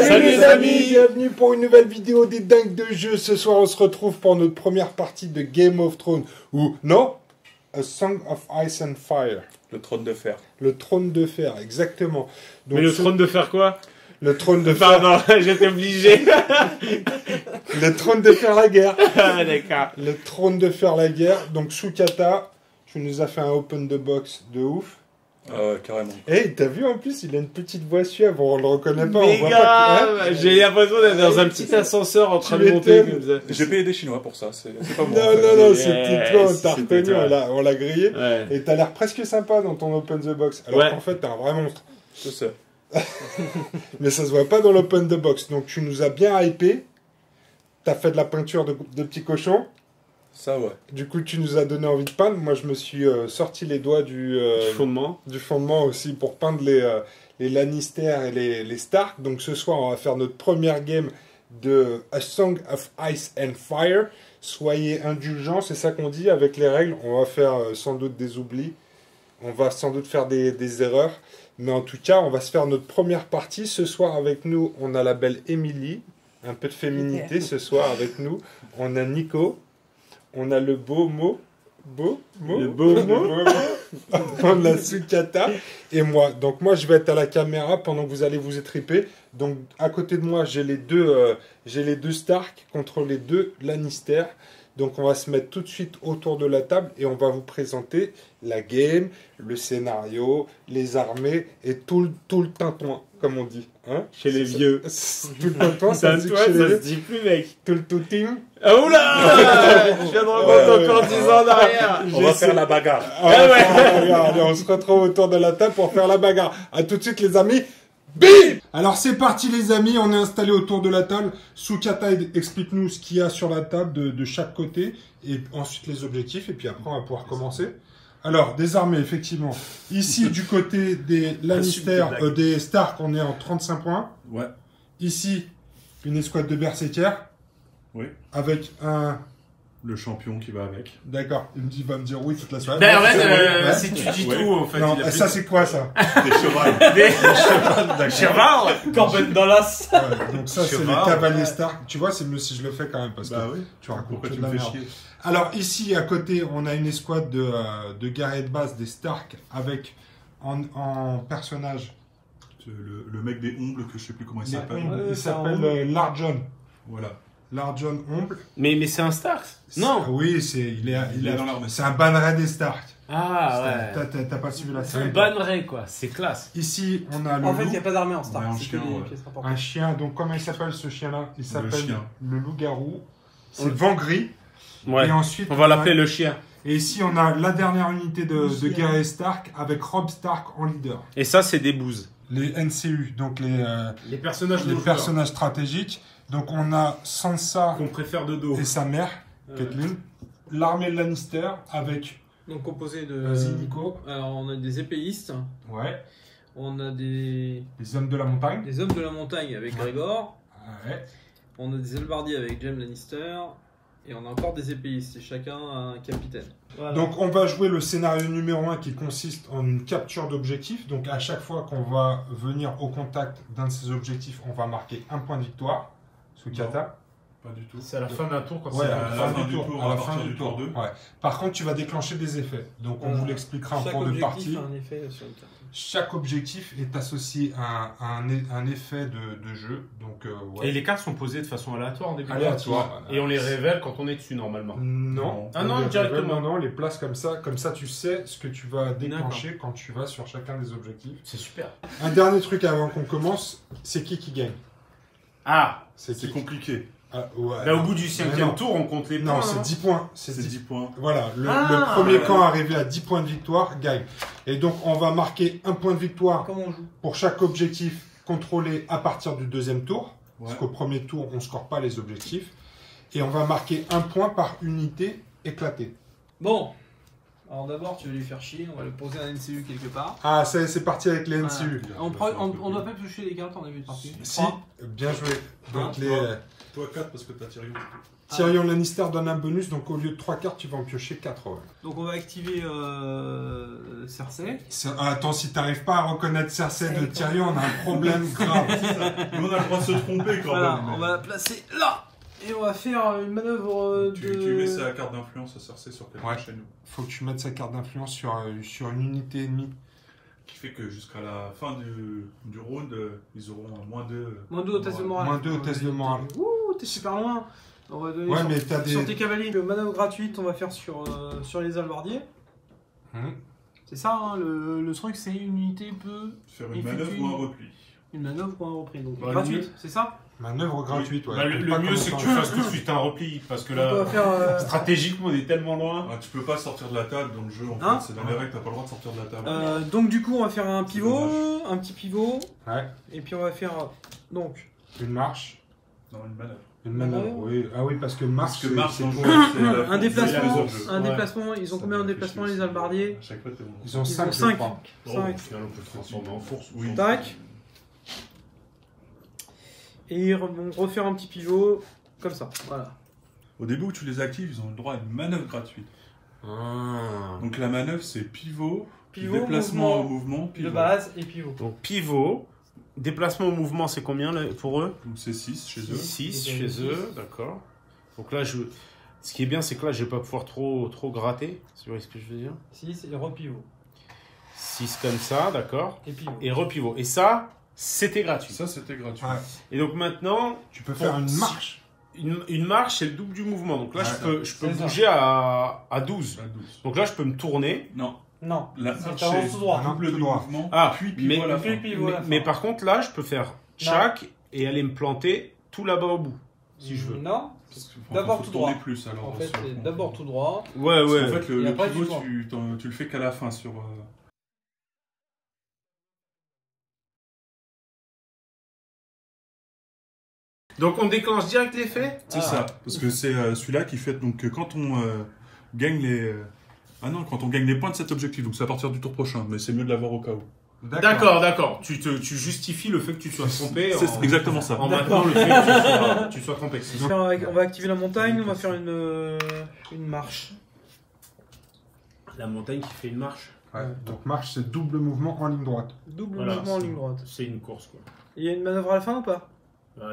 Salut les amis, bienvenue pour une nouvelle vidéo des dingues de jeu. Ce soir on se retrouve pour notre première partie de Game of Thrones. Ou non, A Song of Ice and Fire. Le trône de fer. Le trône de fer, exactement. Donc, mais le trône de fer quoi? Le trône de fer. Pardon, j'étais obligé. Le trône de fer la guerre. Ah, d'accord. Le trône de fer la guerre. Donc Sukata, tu nous as fait un open the box de ouf. Ah ouais, carrément. Hey, t'as vu en plus, il a une petite voix suave, on le reconnaît pas. Mais on voit grave, pas que... hein, j'ai l'impression d'être dans un petit ascenseur en train de monter comme ça. J'ai payé des Chinois pour ça, c'est pas moi. Non, c'était toi, on t'a c'était reconnu, toi. on l'a grillé. Ouais. Et t'as l'air presque sympa dans ton open the box. Alors Ouais. qu'en fait, t'es un vrai monstre. Je sais. Mais ça se voit pas dans l'open the box. Donc tu nous as bien hypé. T'as fait de la peinture de petits cochons. Ça ouais. Du coup, tu nous as donné envie de peindre. Moi, je me suis sorti les doigts du fondement aussi pour peindre les Lannister et les Stark. Donc ce soir, on va faire notre première game de A Song of Ice and Fire. Soyez indulgents, c'est ça qu'on dit avec les règles. On va faire sans doute des oublis. On va sans doute faire des erreurs. Mais en tout cas, on va se faire notre première partie. Ce soir, avec nous, on a la belle Émilie. Un peu de féminité ce soir avec nous. On a Nico. On a le beau mot. Le beau mot. On a Sukata. Et moi. Donc moi, je vais être à la caméra pendant que vous allez vous étriper. Donc à côté de moi, j'ai les deux Stark contre les deux Lannister. Donc on va se mettre tout de suite autour de la table et on va vous présenter la game, le scénario, les armées et tout le tintouin, comme on dit. Hein, chez les vieux. Tout le tintouin, ça se dit chez les ça vieux. se dit plus mec. Tout le team. Ah oula. Je viens de remonter encore 10 ans en arrière. On va faire la bagarre. Allez, on se retrouve autour de la table pour faire la bagarre. À tout de suite les amis. Bim! Alors c'est parti les amis, on est installé autour de la table. Sukata, explique-nous ce qu'il y a sur la table de chaque côté et ensuite les objectifs et puis après on va pouvoir commencer. Alors des armées effectivement. Ici du côté des Lannister, des Stark, on est en 35 points. Ouais. Ici une escouade de berserkers. Oui. Avec un... Le champion qui va avec. D'accord, il va me dire oui toute la soirée. Ben en fait, Ouais. si tu dis tout en fait. Non, il a ça plus- c'est quoi ça? Des chevals. Cheval. Corben dans l'as. Ouais, donc ça c'est les Cheval. cavaliers Stark. Tu vois, c'est mieux si je le fais quand même parce que Oui. tu racontes Pourquoi que tu de me la fais merde. chier? Alors ici à côté, on a une escouade de guerriers de base des Stark avec en personnage. Le mec des Ombles, que je sais plus comment il s'appelle. Il s'appelle Larjon. Voilà. Larjon Omble. Mais c'est un Stark. Non. Oui, il est dans l'armée. c'est un banneret des Stark. Ah ouais. T'as pas suivi la C'est un série? banneret quoi. C'est classe. Ici, on a le En fait, il loup. n'y a pas d'armée en Star. Ouais, un C'est chien, que des ouais. pièces importantes. Un chien. Donc comment il s'appelle ce chien-là? Il s'appelle chien. le loup-garou. C'est Vangry. Ouais. Et ensuite, On va l'appeler le chien. Et ici, on a la dernière unité de guerriers Stark avec Robb Stark en leader. Et ça c'est des bouses. Les NCU, donc Les personnages les personnages stratégiques. Donc on a Sansa qu'on préfère de dos. et sa mère, Catelyn. L'armée Lannister avec... Donc composé de. Vas-y, Nico. Alors on a des épéistes, Ouais. on a des Les hommes de la montagne. hommes de la montagne avec Grégor, Ouais. on a des halbardiers avec Jaime Lannister, et on a encore des épéistes, et chacun a un capitaine. Donc on va jouer le scénario numéro 1 qui consiste en une capture d'objectifs. Donc à chaque fois qu'on va venir au contact d'un de ces objectifs, on va marquer un point de victoire. Sukata. Pas du tout. C'est à la fin d'un tour quand Ouais, c'est à la fin du tour. À la fin partir du du tour tour 2. Ouais. Par contre, tu vas déclencher des effets. Donc on vous l'expliquera en Chaque cours de objectif partie. a un effet sur une carte. Chaque objectif est associé à un effet de jeu. Donc, ouais. Et les cartes sont posées de façon aléatoire en début de Aléatoire. partie. Et on les révèle quand on est dessus normalement. Non. Ah non, On les directement. révèle, non, on les place comme ça. Comme ça, tu sais ce que tu vas déclencher quand tu vas sur chacun des objectifs. C'est super. Un dernier truc avant qu'on commence, c'est qui gagne. Ah. C'est C'est qui compliqué. Ah, ouais. Là au bout du Mais non. 5e tour on compte les points. Non, c'est hein. 10 points. C'est 10 points. Voilà, le Ah, premier ouais. camp arrivé à 10 points de victoire gagne. Et donc, on va marquer un point de victoire Comment on joue? pour chaque objectif contrôlé à partir du deuxième tour. Ouais. Parce qu'au premier tour, on ne score pas les objectifs. Et on va marquer un point par unité éclatée. Bon, Alors d'abord, tu vas lui faire chier, on va lui poser un NCU quelque part. Ah, c'est parti avec les NCU. Voilà. On doit pas piocher les cartes en début de partie. Si, bien joué. Donc Toi 4 parce que t'as Tyrion. Tyrion Lannister donne un bonus, donc au lieu de 3 cartes, tu vas en piocher 4. Ouais. Donc on va activer Cersei. Attends, si t'arrives pas à reconnaître Cersei de Tyrion, on a un problème grave. Mais on a le droit de se tromper quand Voilà, même. on va la placer là. Et on va faire une manœuvre Tu mets sa carte d'influence à Cersei sur quelqu'un chez nous. Faut que tu mettes sa carte d'influence sur une unité ennemie. Qui fait que jusqu'à la fin du round, ils auront un -2. -2 au test de morale. -2 au test de morale. Ouh, t'es super loin. On va donner Ouais, mais t'as des... sur tes cavaliers. Le manœuvre gratuite, on va faire sur les albardiers. C'est ça, hein, le truc, c'est une unité peut Faire une manœuvre ou un repli. Une manœuvre ou un repli. Donc Bah, gratuite, c'est ça? Manœuvre gratuite, ouais. Bah, le mieux, c'est que tu fasses tout de suite un repli. Parce que Donc, on va là, faire, stratégiquement, on est tellement loin. Ah, tu peux pas sortir de la table dans le jeu en Hein fait. C'est dans les règles, t'as pas le droit de sortir de la table. donc du coup, on va faire un pivot, dommage. un petit pivot. Ouais. Et puis on va faire donc Une marche. Non, une manœuvre. Une manœuvre, oui. Ah oui, parce que marche, Parce que marche c'est dans le pour- jeu, c'est la- un déplacement. c'est les autres jeux. Un Ouais. déplacement. Ils ont combien de déplacements les albardiers? À chaque fois, t'es bon. Ils ont Ils 5, ont je 5. crois. Bon, Cinq. au final, on peut le transformer en force. Oui. Tac. Et on refaire un petit pivot comme ça. Voilà. Au début où tu les actives, ils ont le droit à une manœuvre gratuite. Ah. Donc la manœuvre, c'est pivot, Pivot, déplacement mouvement au mouvement, pivot. De base et pivot. Donc, pivot. Déplacement au mouvement, c'est combien là, pour eux? Donc c'est 6 chez eux. 6 Et chez six. eux, d'accord. Donc là, ce qui est bien, c'est que là, je vais pas pouvoir trop gratter. Si vous voyez ce que je veux dire. 6 et repivot. 6 comme ça, d'accord. Et pivot. Et repivot. Et ça, c'était gratuit. Ça, c'était gratuit. Ouais. Et donc maintenant, Tu peux faire une marche. une marche, c'est le double du mouvement. Donc là, Ouais. je peux C'est ça. bouger à 12. La 12. Donc là, je peux me tourner. Non, Non. la C'est marche, t'avances tout droit. Non, double tout du droit. mouvement, Ah, puis pivot à la fin. puis pivot à la fin. Mais par contre, là, je peux faire tchac et aller me planter tout là-bas au bout, si je veux. Non. Parce que, enfin, D'abord faut tout tourner droit. plus alors. En fait, sur le c'est fond. d'abord tout droit. Ouais, Parce ouais. qu'en fait, Et le après, pivot, tu tu le fais qu'à la fin sur. Donc on déclenche direct l'effet. C'est ça, parce que c'est celui-là qui fait donc que quand on gagne les. Ah non, quand on gagne les points de cet objectif, donc c'est à partir du tour prochain, mais c'est mieux de l'avoir au cas où. D'accord. Tu justifies le fait que tu sois trompé C'est exactement ça. en maintenant le fait que tu sois trompé. On va activer la montagne, on va faire une marche. La montagne qui fait une marche. Ouais. Donc marche, c'est double mouvement en ligne droite. Double Voilà, mouvement en c'est- ligne droite. C'est une course quoi. Il y a une manœuvre à la fin ou pas?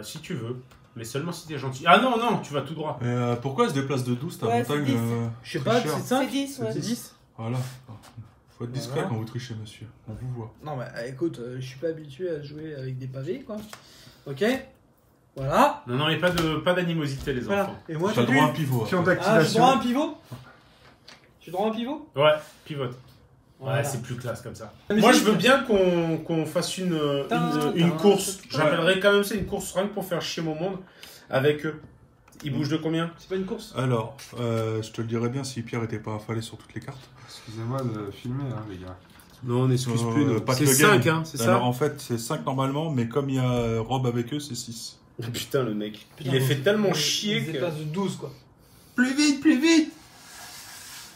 Si tu veux, mais seulement si t'es gentil. Ah non, tu vas tout droit. Pourquoi elle se déplace de 12 ta Ouais, montagne c'est 10. Je sais pas, Tricheur. c'est 5? C'est 10, ouais. C'est 10? Voilà. Faut être discret Voilà. quand vous trichez, monsieur. On vous voit. Non, mais écoute, je suis pas habitué à jouer avec des pavés, quoi. Ok? Voilà. Non, il n'y a pas d'animosité les Voilà. enfants. Et moi, T'as j'ai le droit à un pivot. Pion après. Ah, j'ai droit à un d'activation. pivot? J'ai droit à un pivot? Ouais, pivote. Voilà. Ouais, c'est plus classe comme ça. Mais Moi, c'est- je veux bien qu'on fasse une course. J'appellerais quand même ça une course rien que pour faire chier mon monde avec eux. Ils bougent de combien? C'est pas une course? Alors, je te le dirais bien si Pierre était pas affalé sur toutes les cartes. Excusez-moi de filmer, hein, les gars. Non, on n'excuse plus. Pas C'est que le 5, game. hein, c'est Alors ça? en fait, c'est 5 normalement, mais comme il y a Rob avec eux, c'est 6. Putain, le mec. Putain, Il est fait tellement ils chier se que... déplacent de 12, quoi. Plus vite, plus vite.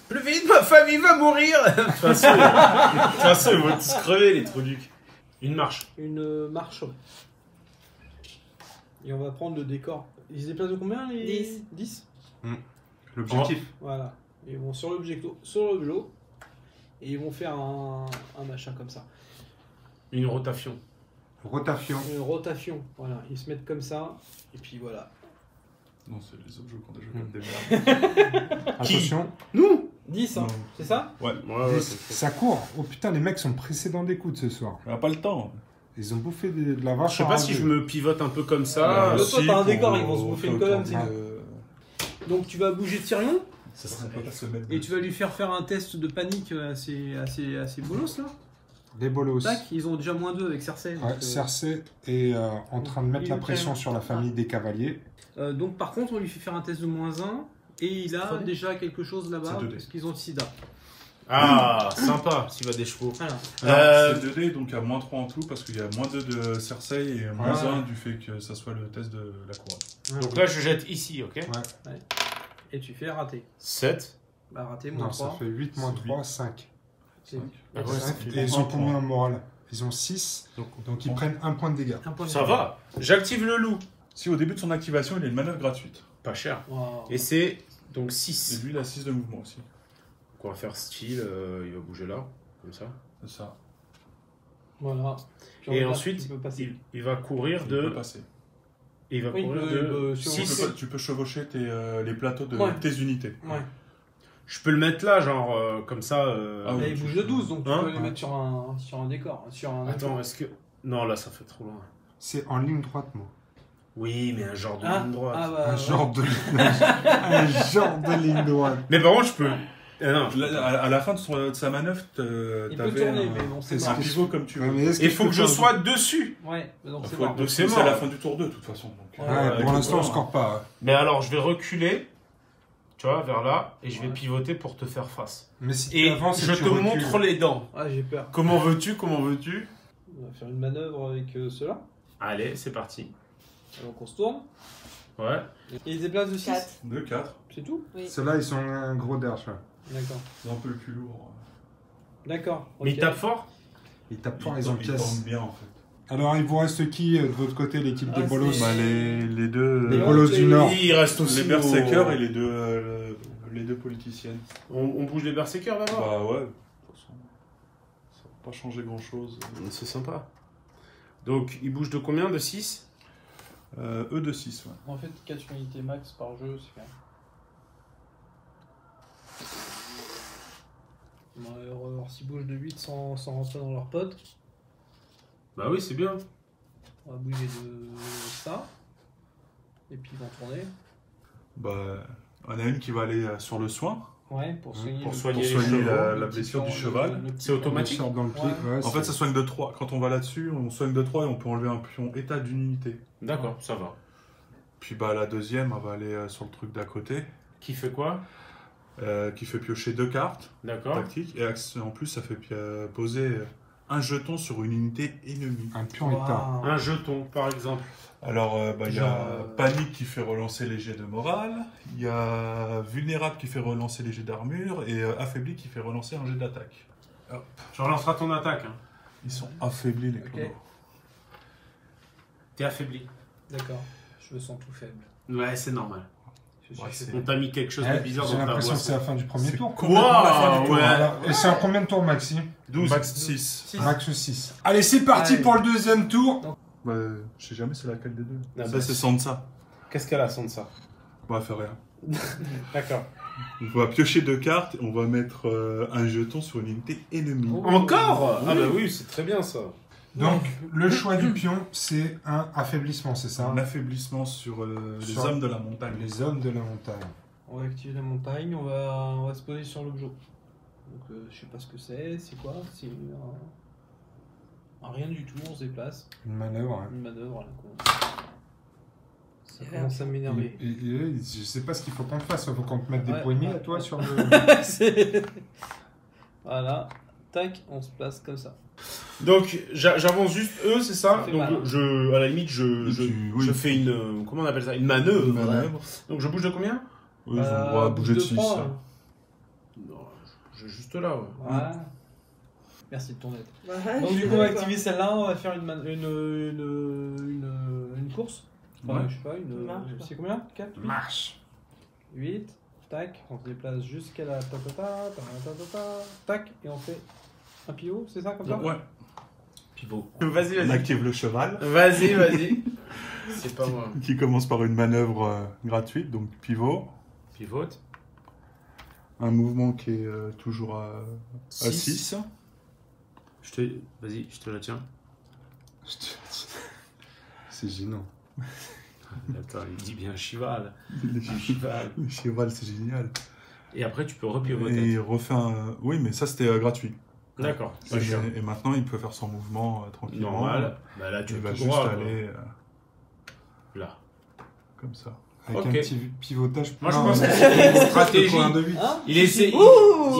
Plus vite, ma famille va mourir. De toute façon, ils vont tous crever, les trucs. Une marche. Une marche. Et on va prendre le décor. Ils se déplacent de combien, les 10. 10? L'objectif. Voilà. Ils vont sur l'objet. Et ils vont faire un machin comme ça. Une rotation. Rotation. Une rotation. Voilà. Ils se mettent comme ça. Et puis voilà. Non, c'est les autres jeux qu'on a joué comme des merdes. Attention. Nous 10, hein. Non. C'est ça? Ouais, Ça court. Oh putain, les mecs sont précédents des coups ce soir. On n'a pas le temps. Ils ont bouffé de la vache. Je sais pas si je me pivote un peu comme ça. Là, toi, si, t'as un pour- décor, ils vont se bouffer une colonne, c'est Ah. Donc tu vas bouger Tyrion. Ça serait pas se mettre. Et tu vas lui faire un test de panique assez bolos, là. Des bolos. Tac, ils ont déjà -2 avec Cersei. Ouais, donc, Cersei est en train de mettre il la est pression prêt. sur la famille des cavaliers. donc par contre, on lui fait faire un test de -1 et il a 3D. déjà quelque chose là-bas C'est 2D. parce qu'ils ont le sida. Ah, sympa, s'il va des chevaux. Voilà. Alors, c'est 2D, donc il y a -3 en tout, parce qu'il y a -2 de Cersei et -1 du fait que ça soit le test de la couronne. Donc là, je jette ici, ok? Et tu fais rater. 7. Bah, raté, moins Non, ça 3. fait 8 moins 3, 5. C'est Ah ouais, ça fait Et ils ont un point. combien en morale? Ils ont 6, donc ils prennent 1 point de dégâts. un point de Ça dégâts. va. J'active le loup. Si au début de son activation, il a une manœuvre gratuite. Pas cher. Wow. Et c'est donc Et 6. lui, il a 6 de mouvement aussi. Donc on va faire style, il va bouger là, comme ça. C'est ça. Voilà. Puis on Et regarde ensuite, s'il peut passer. il va courir Il peut de... passer. Il va Oui, courir il de peut- sur- Tu 6. peux chevaucher les plateaux de Ouais. tes unités. Ouais. Je peux le mettre là, genre, comme ça... Ah Là, oui, il tu- bouge de 12, donc tu Hein peux les mettre sur un décor. Sur un Attends, est-ce que... Non, là, ça fait trop loin. C'est en ligne droite, moi. Oui, mais un genre de Ah, ligne droite. ah bah, Un ouais. genre de un genre de ligne droite. Mais par contre, je peux... Ah, non, Là, à la fin de sa manœuvre, Il peut t'avais tourner, mais bon, c'est c'est un mort. pivot comme tu veux. Ouais, mais est-ce il faut que je peux sois dessus. Ouais, donc c'est Faut mort. être Donc dessus, c'est c'est mort. à la fin du tour 2 de toute façon. Donc, Ouais, Ouais, avec pour le l'instant, on tour, score pas. Mais alors, je vais reculer, tu vois, vers là, et je vais pivoter pour te faire face. Mais si tu Et avances je et tu te recules- montre les dents. Ah, j'ai peur. Comment veux-tu, comment veux-tu? On va faire une manœuvre avec ceux-là. Allez, c'est parti. Donc on se tourne. Ouais. Et ils se déplacent de 6. 4. 2, 4. C'est tout? Oui. Ceux-là, ils sont un gros derche. Ouais. D'accord. C'est un peu le cul lourd. D'accord. Mais ok. il tape fort? Ils tapent fort, ils ont Il pièce. tourne bien en fait. Alors, il vous reste qui de votre côté, l'équipe des Ah, bolos? c'est- Bah, les deux. Les bolos du Nord. Il reste aussi Les berserkers et les deux politiciennes. On bouge les berserkers d'abord? Bah ouais, de toute façon, ça va pas changer grand chose. C'est sympa. Donc, il bouge de combien? De 6? Eux de 6, ouais. En fait, 4 unités max par jeu, c'est quand même. On va voir s'ils bougent de 8 sans rentrer dans leurs potes. Bah oui, c'est bien. On va bouger de ça. Et puis ils vont tourner. Bah, on a une qui va aller sur le soin. Ouais, pour soigner, pour le- soigner pour les soigner chevaux, le la petit blessure du plan, cheval. le petit C'est automatique? Sort dans le pied. Ouais. Ouais, En fait, c'est- ça soigne de 3. Quand on va là-dessus, on soigne de 3 et on peut enlever un pion état d'une unité. D'accord, ça va. Puis bah, la deuxième, elle va aller sur le truc d'à côté, Qui fait quoi? qui fait piocher 2 cartes D'accord. tactiques. Et en plus, ça fait poser un jeton sur une unité ennemie. un pur état. Waouh. Un jeton, par exemple. Alors, il y Genre, a Panique qui fait relancer les jets de morale, il y a Vulnérable qui fait relancer les jets d'armure, et Affaibli qui fait relancer un jet d'attaque. Je relancerai ton attaque. Hein. Ils sont affaiblis, les Ok. clodos. T'es affaibli. D'accord. Je me sens tout faible. Ouais, c'est normal. Je suis Ouais, faible. c'est- On t'a mis quelque chose de Eh, bizarre J'ai dans ta l'impression que boisson. c'est la fin du premier C'est tour. complètement la fin du tour. Ouais. Alors, et c'est en combien de tours, Maxi? 12. Max 6. Six. Max 6. Allez, c'est parti Allez. pour le deuxième tour. Bah, je sais jamais c'est laquelle des deux. Ah, Ça, bah, c'est Sansa. Qu'est-ce qu'elle a sans de ça? Bah, fait rien. D'accord. On va piocher 2 cartes et on va mettre un jeton sur une unité ennemie. Oh. Encore? Oui. Ah bah oui, c'est très bien ça. Donc, le choix du pion, c'est un affaiblissement, c'est ça? Un affaiblissement sur les Sur- hommes de la montagne. Les hommes de la montagne. On va activer la montagne, on va se poser sur l'objet. Donc je sais pas ce que c'est quoi? C'est un rien du tout, on se déplace. Une manœuvre. Hein. Une manœuvre là. Ça commence à m'énerver. Je sais pas ce qu'il faut qu'on te fasse. Il faut qu'on te mette des Ouais, poignées ouais, à toi ouais. sur le. Voilà. Tac, on se place comme ça. Donc j'avance juste eux, c'est ça? Ça fait Donc mal. à la limite, je fais une comment on appelle ça? Une manœuvre. Une manœuvre. Donc je bouge de combien? Eux, ils ont le droit à bouger de 6. trois, Non, je bouge juste là. Ouais. Voilà. Merci de ton aide. Ouais, Donc je du suis coup on va d'accord. activer celle-là, on va faire une course. Enfin, Ouais. je sais pas, Une marche, quoi. c'est combien? 4, 8 Marche. 8, tac, on se déplace jusqu'à la tac, et on fait un pivot, c'est ça comme ça? Ouais. Pivot. Vas-y, On vas-y. active le cheval. Vas-y, vas-y. C'est pas moi. Qui commence par une manœuvre gratuite, donc pivot. Pivote. Un mouvement qui est toujours à 6. Vas-y, je te la tiens. C'est gênant. Attends, il dit bien cheval. Le Un cheval. cheval, c'est génial. Et après, tu peux Et repivoter. il refait un... Oui, mais ça, c'était gratuit. D'accord. Pas cher. Et maintenant, il peut faire son mouvement tranquillement. Normal. Bah là, tu Il vas va tout juste droit. aller Là. comme ça. Avec Ok. un petit pivotage. Moi, je Non, pense mais que c'est une c'est stratégie. un de 8. Hein? Il essaie, Ouh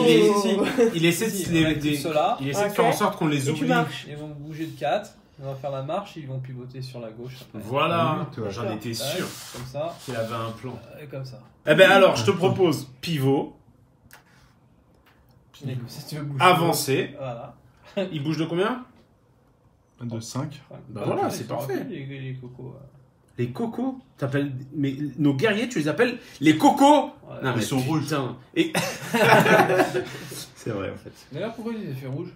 il est- Si, il essaie Si, de, on les- active des- cela. il essaie de Ok. faire en sorte qu'on les Et tu oublie. marches. Ils vont bouger de 4, on va faire la marche, ils vont pivoter sur la gauche après. Voilà. Oui, toi. J'en étais Tac, sûr comme ça, qu'il avait un plan. comme ça. Eh ben alors, je te propose pivot. Si tu veux bouger. avancer. Voilà. Il bouge de combien? De 5. Bah voilà, c'est parfait. Les cocos. Les cocos? Mais nos guerriers, tu les appelles les cocos? Ouais. Non, Ils sont rouges. Et... c'est vrai, en fait. D'ailleurs, pourquoi ils ont fait rouge?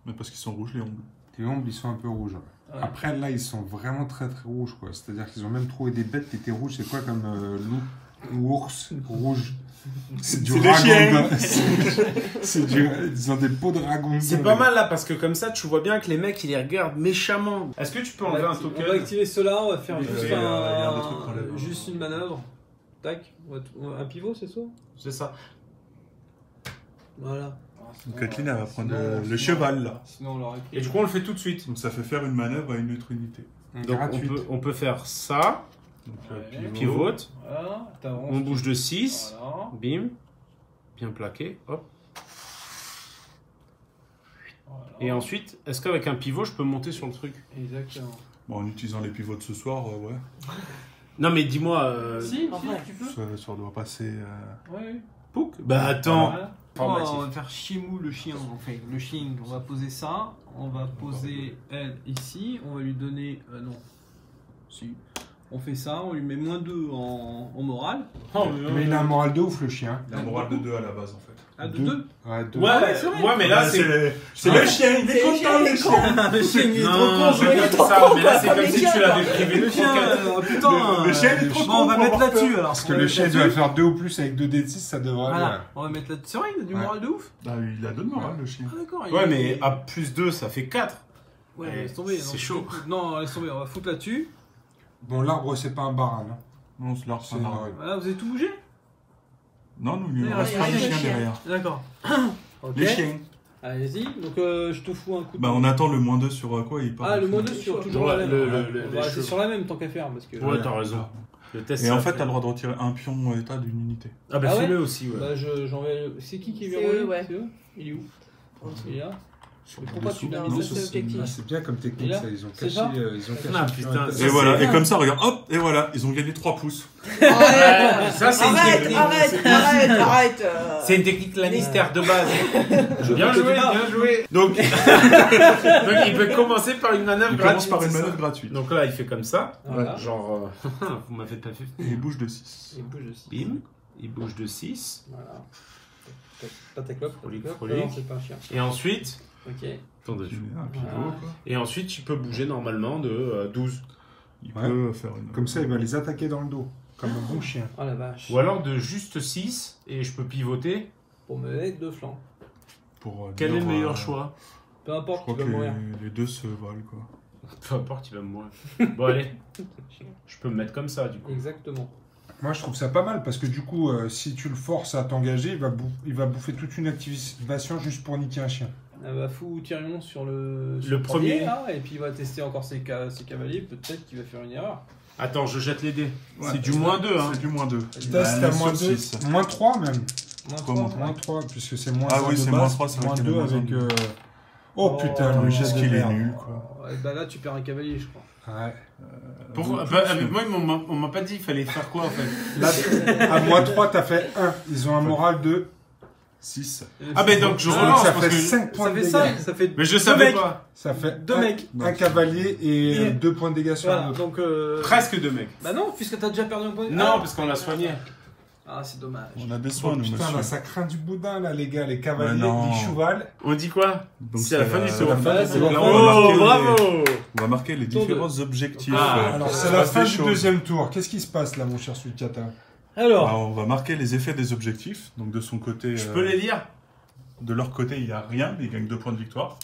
Mais parce qu'ils sont rouges, les ongles. Les ombres, ils sont un peu rouges. Ouais. Après, là, ils sont vraiment très très rouges, quoi. C'est-à-dire qu'ils ont même trouvé des bêtes qui étaient rouges. C'est quoi comme loup ou ours rouge? C'est du C'est des dragon. chiens. Ils ont des peaux de dragon. C'est pas mal là, parce que comme ça, tu vois bien que les mecs, ils les regardent méchamment. Est-ce que tu peux enlever un On va token? activer cela, on va faire juste, il y a des trucs qu'on lève. juste une manœuvre. Tac. Un pivot, c'est ça? C'est ça. Voilà. Donc Kathleen, elle va prendre le cheval, là. Sinon, on l'aurait pris. Et du coup, on le fait tout de suite. Donc ça fait faire une manœuvre à une autre unité. Donc on peut faire ça, Donc Ouais. pivote, Voilà, t'avances. on bouge de 6, Voilà. bim, bien plaqué, hop. Voilà. Et ensuite, est-ce qu'avec un pivot, je peux monter sur le truc? Exactement. Bon, en utilisant les pivots de ce soir, ouais. Non mais dis-moi, Si, vrai. tu peux. Ça doit passer. Ouais. Pouk. Bah attends. Voilà. Formatif. On va faire Chimou le chien, enfin le chien, on va poser ça, on va poser elle ici, on va lui donner... non, si, on fait ça, on lui met -2 en morale. Oh, Mais il a un moral de ouf, le chien. La morale de 2 à la base, en fait. Ah, de Deux. 2. Ouais, deux. Ouais, c'est vrai. ouais, mais là Bah, c'est. le chien, il est content, le chien. Le chien il est Non, trop con, je veux dire ça, mais là c'est comme si tu l'avais privé de le chien, croquettes. putain. Le chien, il est trop Bon, on va con, mettre faut avoir là-dessus alors. Parce que le chien doit faire 2 ou plus avec 2 d 6, ça devrait aller. Voilà, on va mettre là-dessus. C'est vrai, il a du Ouais. moral de ouf. Ah, il a 2 de morale, le chien. Ah d'accord. Ouais, mais à plus 2, ça fait 4. Ouais, Ouais, laisse tomber. c'est non, chaud. Non, laisse tomber, on va foutre là-dessus. Bon, l'arbre, c'est pas un baran, non? Non, c'est l'arbre, C'est un arbre. une- Voilà, vous avez tout bougé? Non, nous, il Ouais, nous reste ouais, pas ouais, les ouais, chiens chien. derrière. D'accord. Ok. Les chiens. Allez-y. Donc, je te fous un coup de. Bah, on attend le -2 sur quoi il part. Ah, le -2 sur toujours la même. le- On va rester cheveux. sur la même tant qu'à faire. Parce que. Ouais, t'as raison. Le test. Et en fait, t'as le droit de retirer un pion état d'une unité. Ah bah Ah ouais fais-le aussi, ouais. Bah, j'en vais. C'est qui est C'est envoyé eux, ouais. C'est eux. Il est où? Il est là. Sur Mais pourquoi tu l'as Non, mis ça, ça c'est objectif. Ah, c'est bien comme technique, Et là, ça. Ils ont c'est caché. ça Ils ont caché. Ah, le putain, pion à ça, tête. Et voilà, et comme ça, regarde, hop, et voilà, ils ont gagné 3 pouces. Arrête, Ça, c'est une arrête, technique. arrête. C'est une technique Lannister de base. Bien Je joué, sais pas. bien joué. Donc, donc il peut commencer par une manœuvre Il commence gratuite. par une c'est ça manœuvre gratuite. Donc là, il fait comme ça. Voilà. Genre, vous m'avez pas fait. Et il bouge de 6. Il bouge aussi. Bim. Il bouge de 6. Voilà. Pas ta clope. Frolic, Non, frolic. c'est pas un chien. Et ensuite. Ok. Attendez. Un pivot, Voilà. quoi. Et ensuite, tu peux bouger normalement de 12. Il Ouais. peut faire une. Comme ça, il va les attaquer dans le dos. Comme un bon chien. Oh la vache. Ou alors de juste 6. Et je peux pivoter. Pour me mettre deux flancs. Pour, Quel est le dire, meilleur choix? Peu Je importe, crois tu que vas mourir. les deux se valent, quoi. Peu importe, il va mourir. Bon, allez. Je peux me mettre comme ça, du coup. Exactement. Moi, je trouve ça pas mal parce que du coup, si tu le forces à t'engager, il va bouffer toute une activation juste pour niquer un chien. Ah bah, fous Tyrion sur le Le premier. là, et puis il va tester encore ses cavaliers. Peut-être qu'il va faire une erreur. Attends, je jette les dés. Ouais. C'est du -2, hein. C'est du -2. Test à moins 2, moins 3 même. Comment Moins 3, puisque c'est moins Ah 1 oui, de c'est base, moins 3, c'est moins vrai qu'il y 2 en a moins avec... un. Oh putain, Oh, le geste qu'il de est merde. nul, quoi. Ouais, bah là, tu perds un cavalier, je crois. Ouais. Pourquoi moi, on m'a pas dit il fallait faire quoi, en fait. Là, à moins 3, t'as fait 1. Ils ont un moral de... 6. Ah, mais donc je Donc relance ça parce fait que. 5 points Ça de fait dégâts. ça, ça fait. Mais je deux savais mecs. pas. Ça fait Deux mecs. un cavalier et Et- 2 points de dégâts sur Voilà, un autre. donc. Presque 2 mecs. Bah non, puisque t'as déjà perdu un point. Non, parce qu'on l'a soigné. Ah, c'est dommage. On a des soins, Oh, nous, putain, là, monsieur. ça craint du boudin, là, les gars. Les cavaliers, Ouais, non. les cheval. On dit quoi? Donc C'est à la fin du C'est tour. la fin Bah, du c'est tour. la Là, fin. on va marquer Oh, bravo! On va marquer les Tour de- différents objectifs. Ah, Alors, Ça c'est la passe fin des du choses. deuxième tour. Qu'est-ce qui se passe, là, mon cher Suikata? Alors, Alors, on va marquer les effets des objectifs. Donc, de son côté. Je peux les lire? De leur côté, il n'y a rien, mais ils gagnent 2 points de victoire.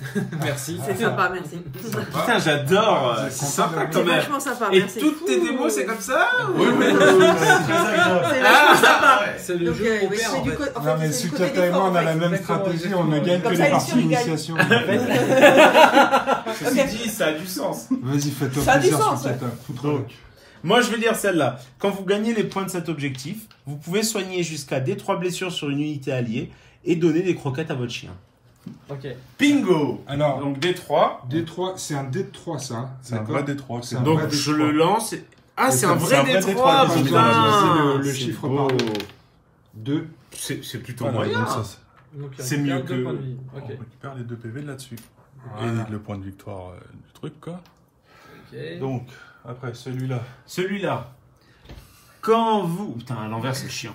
merci. C'est sympa, merci. Putain, j'adore! Vous êtes C'est content sympa de quand C'est même. vachement sympa, Et merci. toutes tes démos, c'est comme ça? Oui, oui, c'est très agréable. C'est vachement sympa. C'est le Donc, jeu qu'on oui, perd c'est en du fait. côté. En Non, mais fait, c'est le côté Suikata et moi, d'effort, on a en la fait. même Exactement, stratégie. On ne exactement. gagne Comme que ça, les il parties sûr, il gagne. initiation. Ceci dit, ça a du sens. Vas-y, fais-toi Ça a du plaisir, sens, Suikata. Foutre-le. Donc, moi, je vais lire celle-là. Quand vous gagnez les points de cet objectif, vous pouvez soigner jusqu'à D3 blessures sur une unité alliée et donner des croquettes à votre chien. Ok. Bingo! Alors, Donc D3. D3, c'est un D3, ça. hein, C'est un d'accord vrai D3. C'est un Donc vrai je D3. le lance. Ah, Et c'est comme un c'est vrai un vrai D3, D3, putain! ils ont divisé le C'est chiffre beau. par deux. 2. C'est plutôt Voilà, moyen. Donc, Donc, il C'est récupère mieux deux que- points de vie. On Ok. récupère les 2 PV là-dessus. Voilà. Et le point de victoire du truc, quoi. Ok. Donc, après, celui-là. Celui-là. Quand vous... Putain, à l'envers, c'est chiant.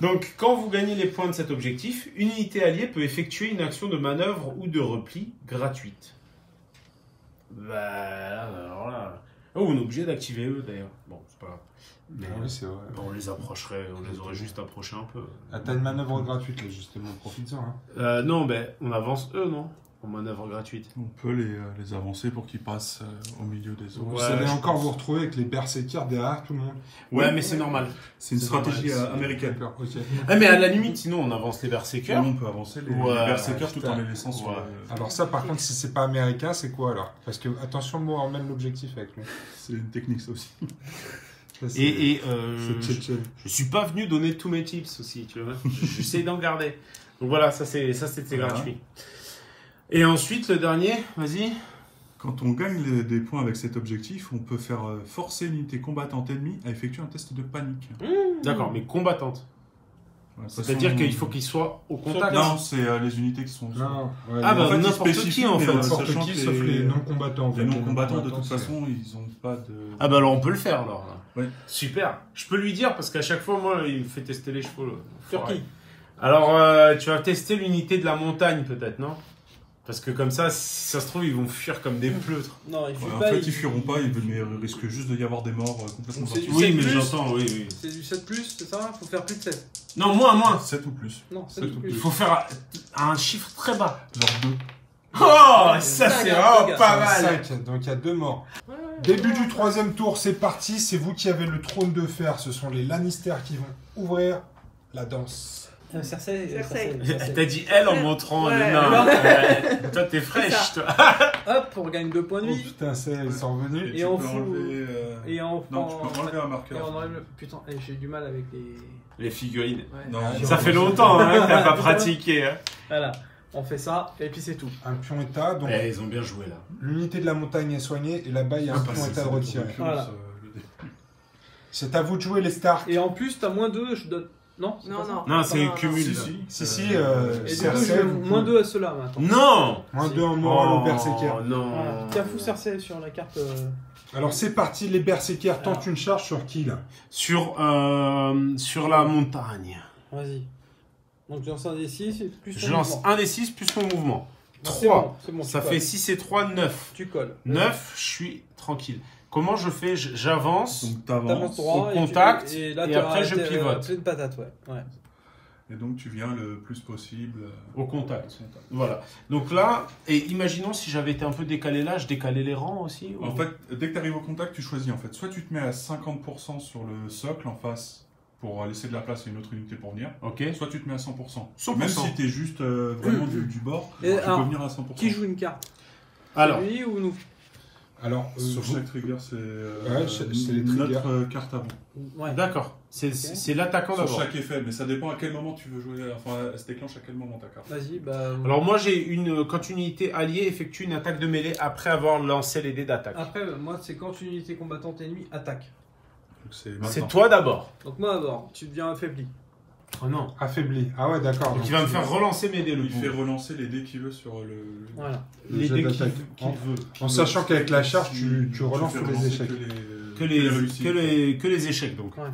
Donc, quand vous gagnez les points de cet objectif, une unité alliée peut effectuer une action de manœuvre ou de repli gratuite. Bah, alors là... Oh, on est obligé d'activer eux, d'ailleurs. Bon, c'est pas grave. Mais Ah oui, c'est vrai. on les approcherait, on les aurait juste approchés un peu. Ah, t'as une manœuvre gratuite là, justement, profite-en. Hein. Non, ben, on avance eux, non? En manœuvre gratuite. On peut les avancer pour qu'ils passent au milieu des autres. Vous Ouais, allez je encore pense. vous retrouver avec les berserkers derrière tout le monde. Ouais, mais c'est normal. C'est une C'est stratégie normal, c'est- américaine. D'accord, ok. Ah, mais à la limite, sinon, on avance les berserkers. On peut avancer les Ouais, berserkers tout en putain. les laissant sur Ouais. Alors ça, par contre, si c'est pas américain, c'est quoi alors? Parce que, attention, moi, on emmène l'objectif avec lui. C'est une technique, ça aussi. Ça, c'est- Et c'est tchétchène. je suis pas venu donner tous mes tips aussi, tu vois. J'essaie d'en garder. Donc voilà, ça c'était Voilà. gratuit. Et ensuite, le dernier, vas-y. Quand on gagne des points avec cet objectif, on peut faire forcer une unité combattante ennemie à effectuer un test de panique. D'accord, mais combattante. Ouais, de toute C'est-à-dire façon, qu'il faut qu'il soit au contact. Non, c'est les unités qui sont... Non, ouais, Ah, bah, En fait, ils n'importe qui, spécifient, en mais, fait. n'importe sachant qui, que sauf les non-combattants. Les non-combattants, de toute c'est- façon, ils n'ont pas de... Ah bah alors on peut le faire alors. Là. Ouais. Super. Je peux lui dire parce qu'à chaque fois, moi, il me fait tester les chevaux. Là. Sur qui? Alors, tu vas tester l'unité de la montagne peut-être, non? Parce que comme ça, si ça se trouve, ils vont fuir comme des pleutres. Non, il fuit Ouais, en pas. fait, ils fuiront pas, mais il risque juste d'y avoir des morts complètement Donc, c'est du gratuits. 7 plus. oui, oui. C'est du 7+, c'est ça? Faut faire plus de 7. Non, moins. 7 ou plus. Non, C'est 7 tout. plus. Il faut faire un chiffre très bas. Genre 2. Oh, ça Cinq, c'est hein, vraiment les gars. pas mal. 5, donc il y a 2 morts. Début du 3e tour, c'est parti. C'est vous qui avez le trône de fer. Ce sont les Lannister qui vont ouvrir la danse. Cersei. T'as dit elle en montrant Ouais. le nain. Toi, t'es C'est fraîche, ça. toi. Hop, on gagne 2 points de Oh vie. putain, ils sont revenus. Et tu on peux fout- enlever... Et on Non, prend... tu peux enlever un Et marqueur. on enlève le... Putain, j'ai du mal avec les... Les figurines. Ouais. Non, Ça fait longtemps hein, que t'as pas pratiqué. Hein. Voilà, on fait ça, et puis c'est tout. Un pion état. Donc Eh, ils ont bien joué là. l'unité de la montagne est soignée. Et là-bas, il y a un pion état de retiré. Voilà. C'est à vous de jouer, les Stark. Et en plus, t'as moins 2, je donne... Non, c'est Non, pas ça. non. Non, c'est cumul. Si, si, Et du coup, Cersei, je mets vous moins pouvez- 2 à ceux-là, maintenant. Non. Moins 2 en moral au Oh, Berserker. non. Voilà. Tiens, fous Cersei sur la carte... Alors c'est parti, les Berserkers tentent une charge sur qui là? Sur la montagne. Vas-y. Donc je lance un des 6, plus ton Je lance mouvement. un des 6 plus mon mouvement. Non, c'est 3. bon, c'est bon, Ça tu fait colles. 6 et 3, 9. Tu colles. 9, je suis tranquille. Comment je fais? J'avance. Donc T'avances t'avances, droit au et contact, et là, et t'as après, je arrêté, pivote. pleine patate, ouais. et donc tu viens le plus possible Au contact. Voilà. Donc là, et imaginons si j'avais été un peu décalé là, je décalais les rangs aussi. ou- En fait, dès que tu arrives au contact, tu choisis en fait. Soit tu te mets à 50% sur le socle en face pour laisser de la place à une autre unité pour venir. Ok. Soit tu te mets à 100%. 100%. Même si tu es juste vraiment du bord, Et tu alors, peux venir à 100%. Qui joue une carte? Alors, Lui ou nous? Alors, Sur vous- chaque trigger, c'est c'est les triggers. notre carte avant. Ouais. d'accord. C'est l'attaquant Sur d'abord. chaque effet, mais ça dépend à quel moment tu veux jouer. Enfin, elle se déclenche à quel moment ta carte. Vas-y, bah... Alors moi j'ai quand une unité alliée effectue une attaque de mêlée après avoir lancé les dés d'attaque. Après, moi, c'est quand une unité combattante ennemie attaque. Donc c'est C'est maintenant. toi d'abord. Donc moi, d'abord, tu deviens affaibli. Oh non. affaibli. Ah ouais, d'accord. Donc Donc, il va me tu- faire relancer mes dés le Il fait coup. relancer les dés qu'il veut sur le. Voilà. le Les jet dés qu'il d'attaque. veut. En sachant qu'avec la charge, tu Tu relances fais tous les relancer échecs. Que les, réussites. que les échecs donc. Ouais.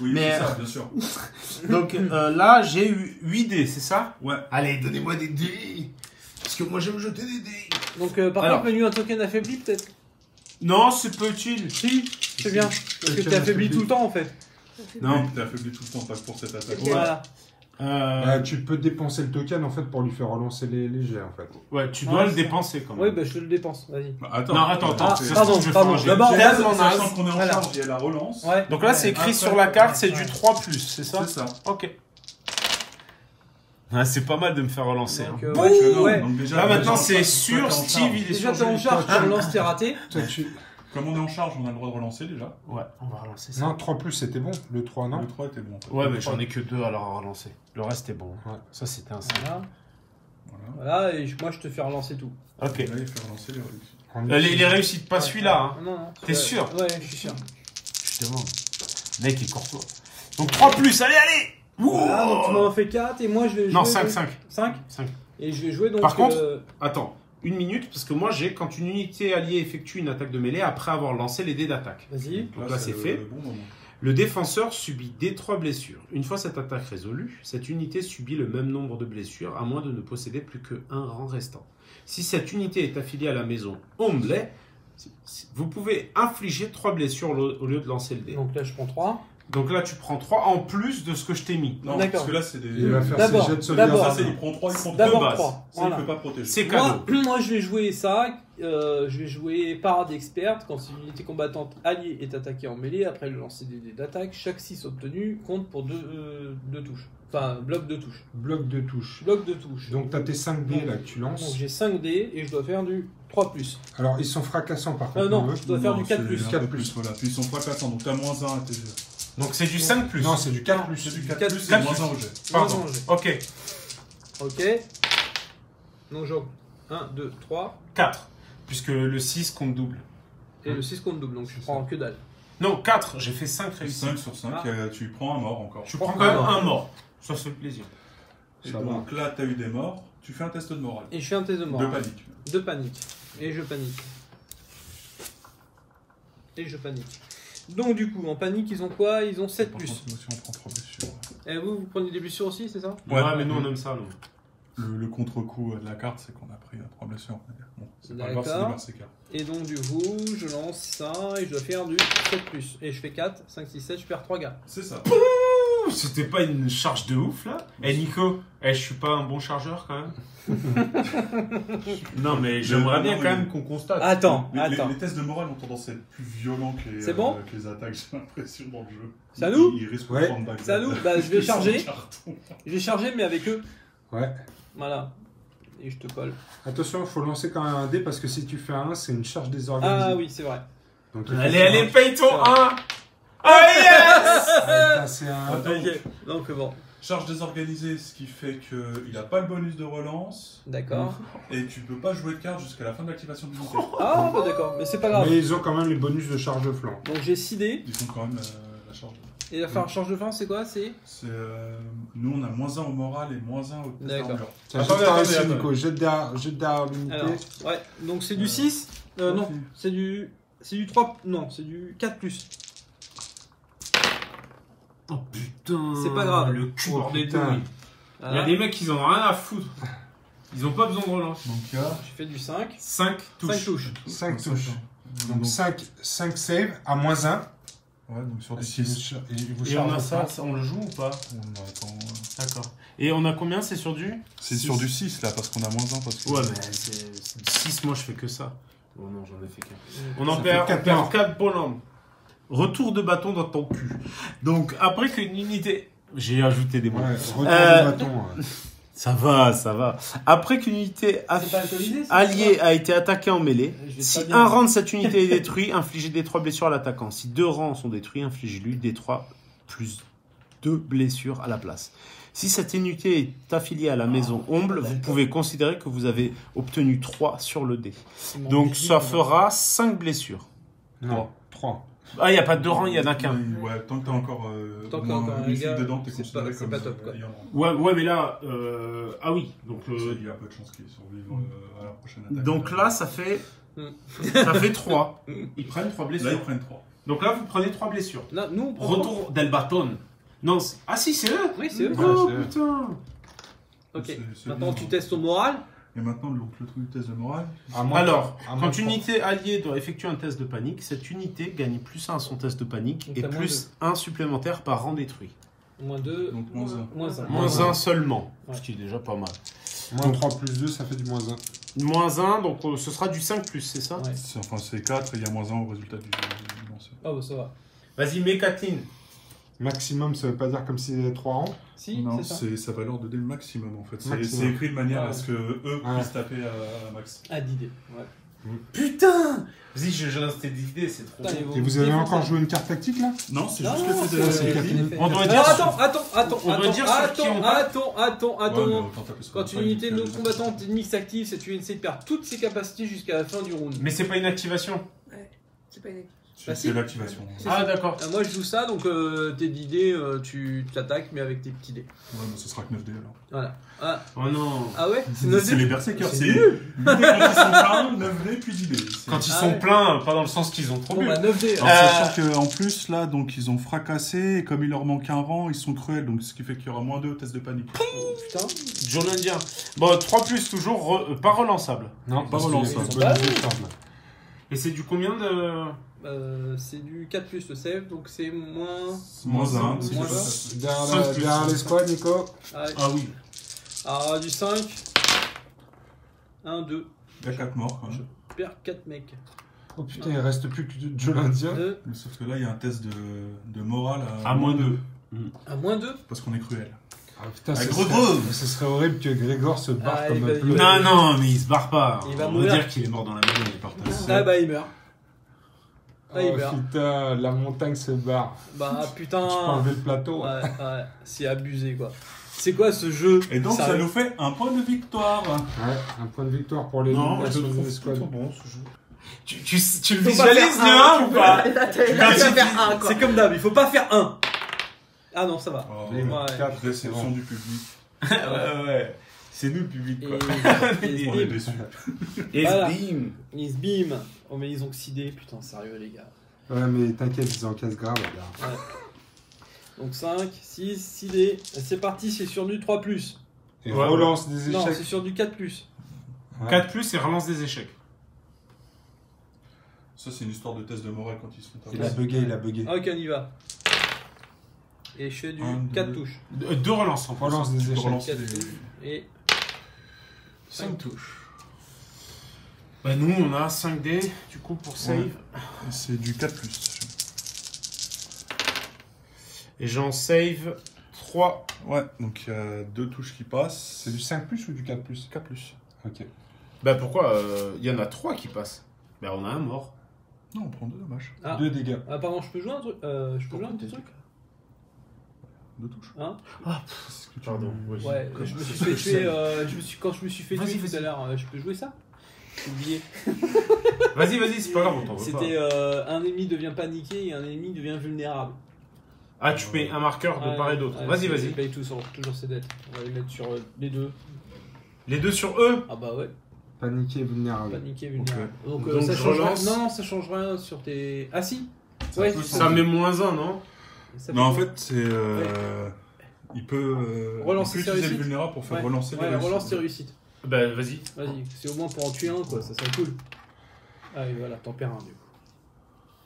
Oui, Mais- c'est ça, bien sûr. Donc là j'ai eu 8 dés, c'est ça? Ouais. Allez, donnez-moi des dés. Parce que moi j'aime jeter des dés. Donc, par Alors. contre, menu un token affaibli, peut-être? Non, c'est pas utile. Si, c'est bien. Parce que Token t'es affaibli affaibli. tout le temps, en fait. Non. Oui, t'es affaibli tout le temps, pas que pour cette attaque. Ok. Voilà. Bah, tu peux dépenser le token en fait pour lui faire relancer les jets en fait. Ouais, tu dois Ouais, le c'est- dépenser quand même. Oui, bah, je te le dépense, vas-y. Bah, attends. Non, attends. Ah, ça se pardon, trouve, je vais pardon. faire un jet. D'abord, Tellement naze. Sachant qu'on est en Voilà. charge, il y a la relance. Ouais. Donc là c'est écrit Après, sur la carte, c'est ouais. du 3+, c'est ça? C'est ça. Ok. Ah, c'est pas mal de me faire relancer. Donc, hein. ouais, tu- ouais. Donc déjà, Là maintenant déjà, c'est toi, sûr, t'es en Steve charge. il est Déjà, sur t'es en charge, tu relances tes ratés. Toi, tu- Comme on est en charge, on a le droit de relancer déjà. Ouais, on va relancer ça. Non, 3 plus c'était bon, le 3 non. Le 3 était bon. en fait. Ouais, Le mais 3, j'en ai que 2 alors à relancer. Le reste est bon. Ouais. Ça c'était un 5. Voilà. Voilà. Voilà, et moi, je te fais relancer tout. Ok. Là, il fait relancer les réussites. En Les réussites, pas Ouais. celui-là. Hein. Non, non. T'es sûr? Ouais, je suis sûr. Je te demande. Le mec est courtois. Donc 3+, allez, allez. Voilà, donc tu m'en fais 4 et moi je vais jouer. Non, 5, 5. 5 5. Et je vais jouer donc. Par contre, attends, une minute, parce que moi j'ai quand une unité alliée effectue une attaque de mêlée après avoir lancé les dés d'attaque. Vas-y. Donc là c'est fait. le bon moment. Le défenseur subit D3 blessures. Une fois cette attaque résolue, cette unité subit le même nombre de blessures, à moins de ne posséder plus qu'un rang restant. Si cette unité est affiliée à la maison Omble, vous pouvez infliger 3 blessures au lieu de lancer le dé. Donc là je prends 3. Donc là tu prends 3 en plus de ce que je t'ai mis. Non, D'accord. parce que là, c'est des. Il va faire D'abord, ses jets de d'abord. sauvegarde. Ça, c'est il prend 3, il prend 2 D'abord bases. 3. Ça, Voilà. il peut pas protéger. C'est cadeau. Moi je vais jouer ça. Je vais jouer parade experte. Quand une unité combattante alliée est attaquée en mêlée, après le lancer des dés d'attaque, chaque 6 obtenu compte pour 2 touches. Enfin, bloc de touche. Bloc de touche. Bloc de touche. Donc t'as tes 5 dés là que tu Donc lances. j'ai 5 dés et je dois faire du 3+. Alors ils sont fracassants par contre. Non, eux. je dois faire du 4+. C'est 4+. un peu plus, voilà. Puis ils sont fracassants, donc t'as moins 1 à tes jeux. Donc c'est du 5 plus. Non, c'est du 4+. C'est du 4+, 4+, c'est moins 1 au jet. Pardon. Moins un jet. Ok. Ok. Donc j'ai 1, 2, 3. 4. Puisque le 6 compte double. Et le 6 compte double, donc je C'est prends que dalle. Non, 4. J'ai fait 5 réussis. 5 sur 5, Ah. tu prends un mort encore. Tu prends quand même un mort. Ça fait plaisir. Et Ça donc là, t'as eu des morts, tu fais un test de morale. Et je fais un test de mort. De panique. De panique. Et je panique. Et je panique. Donc du coup, en panique, ils ont quoi? Ils ont 7+. Par contre, si on prend 3 blessures. Et vous prenez des blessures aussi, c'est ça? Ouais, mais nous on aime ça, nous. Le contre-coup de la carte, c'est qu'on a pris 3 blessures. Bon, c'est pas grave, c'est D'accord. des berserkers. Et donc du coup, je lance ça et je dois faire du 7+. Et je fais 4, 5, 6, 7, je perds 3 gars. C'est ça. Ouh, c'était pas une charge de ouf là. Eh Nico, je suis pas un bon chargeur quand même. Non mais j'aimerais bien quand même qu'on constate. Attends, Les attends. tests de morale ont tendance à être plus violents que C'est bon que les attaques, j'ai l'impression, dans le jeu. C'est à nous Ils risquent Ouais. de prendre back. C'est à nous Bah je vais charger. Carton. Je vais charger mais avec eux. Ouais. Voilà. Et je te colle. Attention, il faut lancer quand même un dé parce que si tu fais un 1, c'est une charge désorganisée. Ah oui, c'est vrai. Donc, il faut Allez, faire allez, un- paye ton Ça 1. Ah yes. Ouais, putain, c'est un. Ok. Donc bon. Charge désorganisée, ce qui fait qu'il n'a pas le bonus de relance D'accord. et tu peux pas jouer de carte jusqu'à la fin de l'activation du l'unité. Ah bah d'accord, mais c'est pas grave. Mais ils ont quand même les bonus de charge de flanc. Donc j'ai 6 dés. Ils font quand même la charge. Et la charge de fin, c'est quoi? C'est C'est, nous, on a moins 1 au moral et moins 1 au test D'accord. d'armure. Tiens, Attendez, jette attendez, ici, attendez. Nico. Jette derrière l'unité. Alors, ouais, donc c'est du 6 Non, c'est du 3, non, c'est du 4+. Oh putain. C'est pas grave. Le cul Oh, bordel de putain. couilles. Il y a Voilà. des mecs, ils en ont rien à foutre. Ils ont pas besoin de relance. Donc, il y a. J'ai fait du 5. 5 touches. 5 touches. 5 touches. Donc, Donc 5 save à moins 1. ouais, donc sur des Si 6. vous Et on a chargez ça, pas. on le joue ou pas? Attends, D'accord. Et on a combien? C'est sur du? c'est sur du 6 là, parce qu'on a moins 1. Parce que Ouais, mais c'est 6, moi je fais que ça. Oh non, j'en ai fait qu'un. On en Ça perd fait 4 morts. 4 bonhommes. Retour de bâton dans ton cul. Donc, après qu'une unité. J'ai ajouté des mots. Ouais, retour Euh, du bâton. Ça va, ça va. Après qu'une unité C'est pas alcoolisé, ça, alliée a été attaquée en mêlée, Je vais si pas bien. un rang de cette unité est détruit, infligez des 3 blessures à l'attaquant. Si 2 rangs sont détruits, infligez-lui des 3 plus 2 blessures à la place. Si cette unité est affiliée à la maison Omble, vous pouvez considérer que vous avez obtenu 3 sur le dé. Donc ça fera 5 blessures. Non, 3. Ah, il n'y a pas de 2 rangs, il n'y en a qu'un. Ouais, tant que t'as encore Tant au que moins t'as encore un une fille gars, dedans, t'es c'est considéré pas- comme c'est pas top, quoi. ayant le rang. Ouais, mais là... Ah oui, donc... Il y a peu de chances qu'il survive à la prochaine attaque. Donc là, ça fait... Mm. Ça fait 3. Ils prennent 3 blessures. Là, ils prennent 3. Donc là, vous prenez 3 blessures. Là, nous, on prend Retour del bâton. Non, ah si, c'est eux. Oui, c'est eux. Oh Ouais, c'est eux. putain. Ok. C'est Maintenant, bien. tu testes ton moral. Et maintenant, donc, le truc du test de morale. Alors, à moins quand de une 3. unité alliée doit effectuer un test de panique, cette unité gagne plus 1 à son test de panique Donc et t'as moins plus 1 supplémentaire par rang détruit. Moins 2. Donc, moins un. Moins 1. Moins 1 seulement, Ouais. ce qui est déjà pas mal. Moins 3 plus 2, ça fait du moins 1. Moins 1, donc ce sera du 5 plus, c'est ça? Ouais. Enfin, c'est 4 et il y a moins 1 au résultat du lanceur. Ah bah ça va. Vas-y, mets Kathleen. Maximum, ça veut pas dire comme s'il y avait 3 rangs. Si, Non, c'est ça. c'est sa valeur de dé maximum en fait. C'est Maximum. écrit de manière Ouais. à ce que eux Ouais. puissent taper à max. Ah, d'idées. Ouais. Putain! Vas-y, je lance tes idées, c'est trop Putain, bon. Et vous avez encore joué une carte tactique là? Non, c'est Non, juste non, le fait c'est- de c'est Kathleen. On doit Alors, dire attends, on doit dire sur qui on part. attends. Ouais, mais autant taper sur Quand la une unité page, non déjà. combattante ennemie s'active, cette unité perd toutes ses capacités jusqu'à la fin du round. Mais c'est pas une activation. Ouais, c'est pas une activité. Bah, C'est si. l'activation. C'est Ah, ça. d'accord. Moi je joue ça, donc tes 10 dés, tu t'attaques, mais avec tes petits dés. Ouais, bah, ce sera que 9 dés alors. Voilà. Ah, Oh non. ah ouais, c'est 9 C'est dés. les berserkers, C'est c'est nul. quand ils sont pleins, 9 dés puis 10 dés. Quand ils Ah sont ouais. pleins, pas dans le sens qu'ils ont trop Bon bu. bah 9 dés. Alors, sachant qu'en plus, là, donc, ils ont fracassé, et comme il leur manque un rang, ils sont cruels, donc ce qui fait qu'il y aura moins 2 au test de panique. Putain. Journalien. Bon, 3 plus toujours, pas relançable. Non, Pas relançable. c'est pas bonus. Et c'est du combien de. C'est du 4 plus le save, donc c'est moins. Moins 1, c'est Moins pas un. ça. Derrière l'escouade, Nico. Ah, Ah oui. ah, du 5. 1, 2. Il y a 4 morts quand même. Je perds 4 mecs. Oh putain, il reste plus que Joe l'Indien. 2. Mais sauf que là, il y a un test de morale À moins 2. À moins 2. Parce qu'on est cruel. Ah, putain, Avec ce gros serait- gros. ce serait horrible que Grégor se barre Ah, comme il un va- peu. il va- Non, mais il se barre pas. Il va On mourir. va dire qu'il est mort dans la mêlée. Ah bah il meurt. Ah, il Oh meurt. putain, la montagne se barre. Bah Tu peux putain. enlever le plateau. Ouais, ouais, c'est abusé quoi. C'est quoi ce jeu? Et donc, ça Sérieux nous fait un point de victoire. Ouais, un point de victoire pour les Non, je éliminations le de trouve l'escouade. plutôt bon ce jeu. Tu le Faut pas visualises faire le un, 1 ou pas? Tu vas faire un, quoi. C'est comme d'hab, il faut pas faire 1. Ah non, ça va. Oh, Les Ouais. 4, c'est réception bon. du public. Ouais. C'est nous le public, Et, quoi. et On est bim. déçus. Et Voilà. bim. Ils se bim. Oh mais ils ont oxydé, putain sérieux les gars. Ouais, mais t'inquiète, ils encaissent grave, regarde. Donc 5, 6, 6 dés. C'est parti, c'est sur du 3+. Et Ouais, relance des Non, échecs. c'est sur du 4+. Ouais. 4 plus et relance des échecs. Ça, c'est une histoire de test de morale quand ils se font Il a bugué, il a bugué. Ok, on y va. Et je fais du Un, 4 deux. touches. 2 relances en plus. Relance des Tu peux échecs. relancer 4 les- touches. Et 5 touches. Bah nous on a 5 dés du coup pour save. Ouais. C'est du 4+. Et j'en save 3. Ouais, donc il y a 2 touches qui passent. C'est du 5 plus ou du 4 plus 4+. Ok. Bah pourquoi il y en a 3 qui passent. Bah on a un mort. Non, on prend 2 dommages. ah. 2 dégâts. Ah pardon, je peux jouer un truc je peux jouer un petit truc 2 touches. Hein C'est ce que tu Pardon. veux. oui. Ouais, Comme je me ça, suis c'est fait ce que je tuer sais. quand je me suis fait Vas-y, tuer tout vas-y. à l'heure, je peux jouer ça? J'ai oublié. Vas-y, c'est pas grave, on t'en veut pas. C'était un ennemi devient paniqué et un ennemi devient vulnérable. Ah tu mets un marqueur de part et d'autre. Ouais, Vas-y, c'est- vas-y. ils payent toujours ses dettes. On va les mettre sur les deux. Les deux sur eux. Ah bah ouais, Paniqué et vulnérable. paniqué, vulnérable. Donc, Donc, ça je change rien. relance. Non, ça change rien sur tes. Ah si. Ouais, peut Ça met moins 1, non? ça Non, en fait- fait, c'est. Il peut, Relancer il peut ses utiliser le réussites. vulnérable pour faire Ouais. relancer les Ouais, réussites. relance tes réussites. Bah vas-y. Vas-y, c'est au moins pour en tuer un quoi, ça serait cool. Ah et voilà, t'en perds un du coup.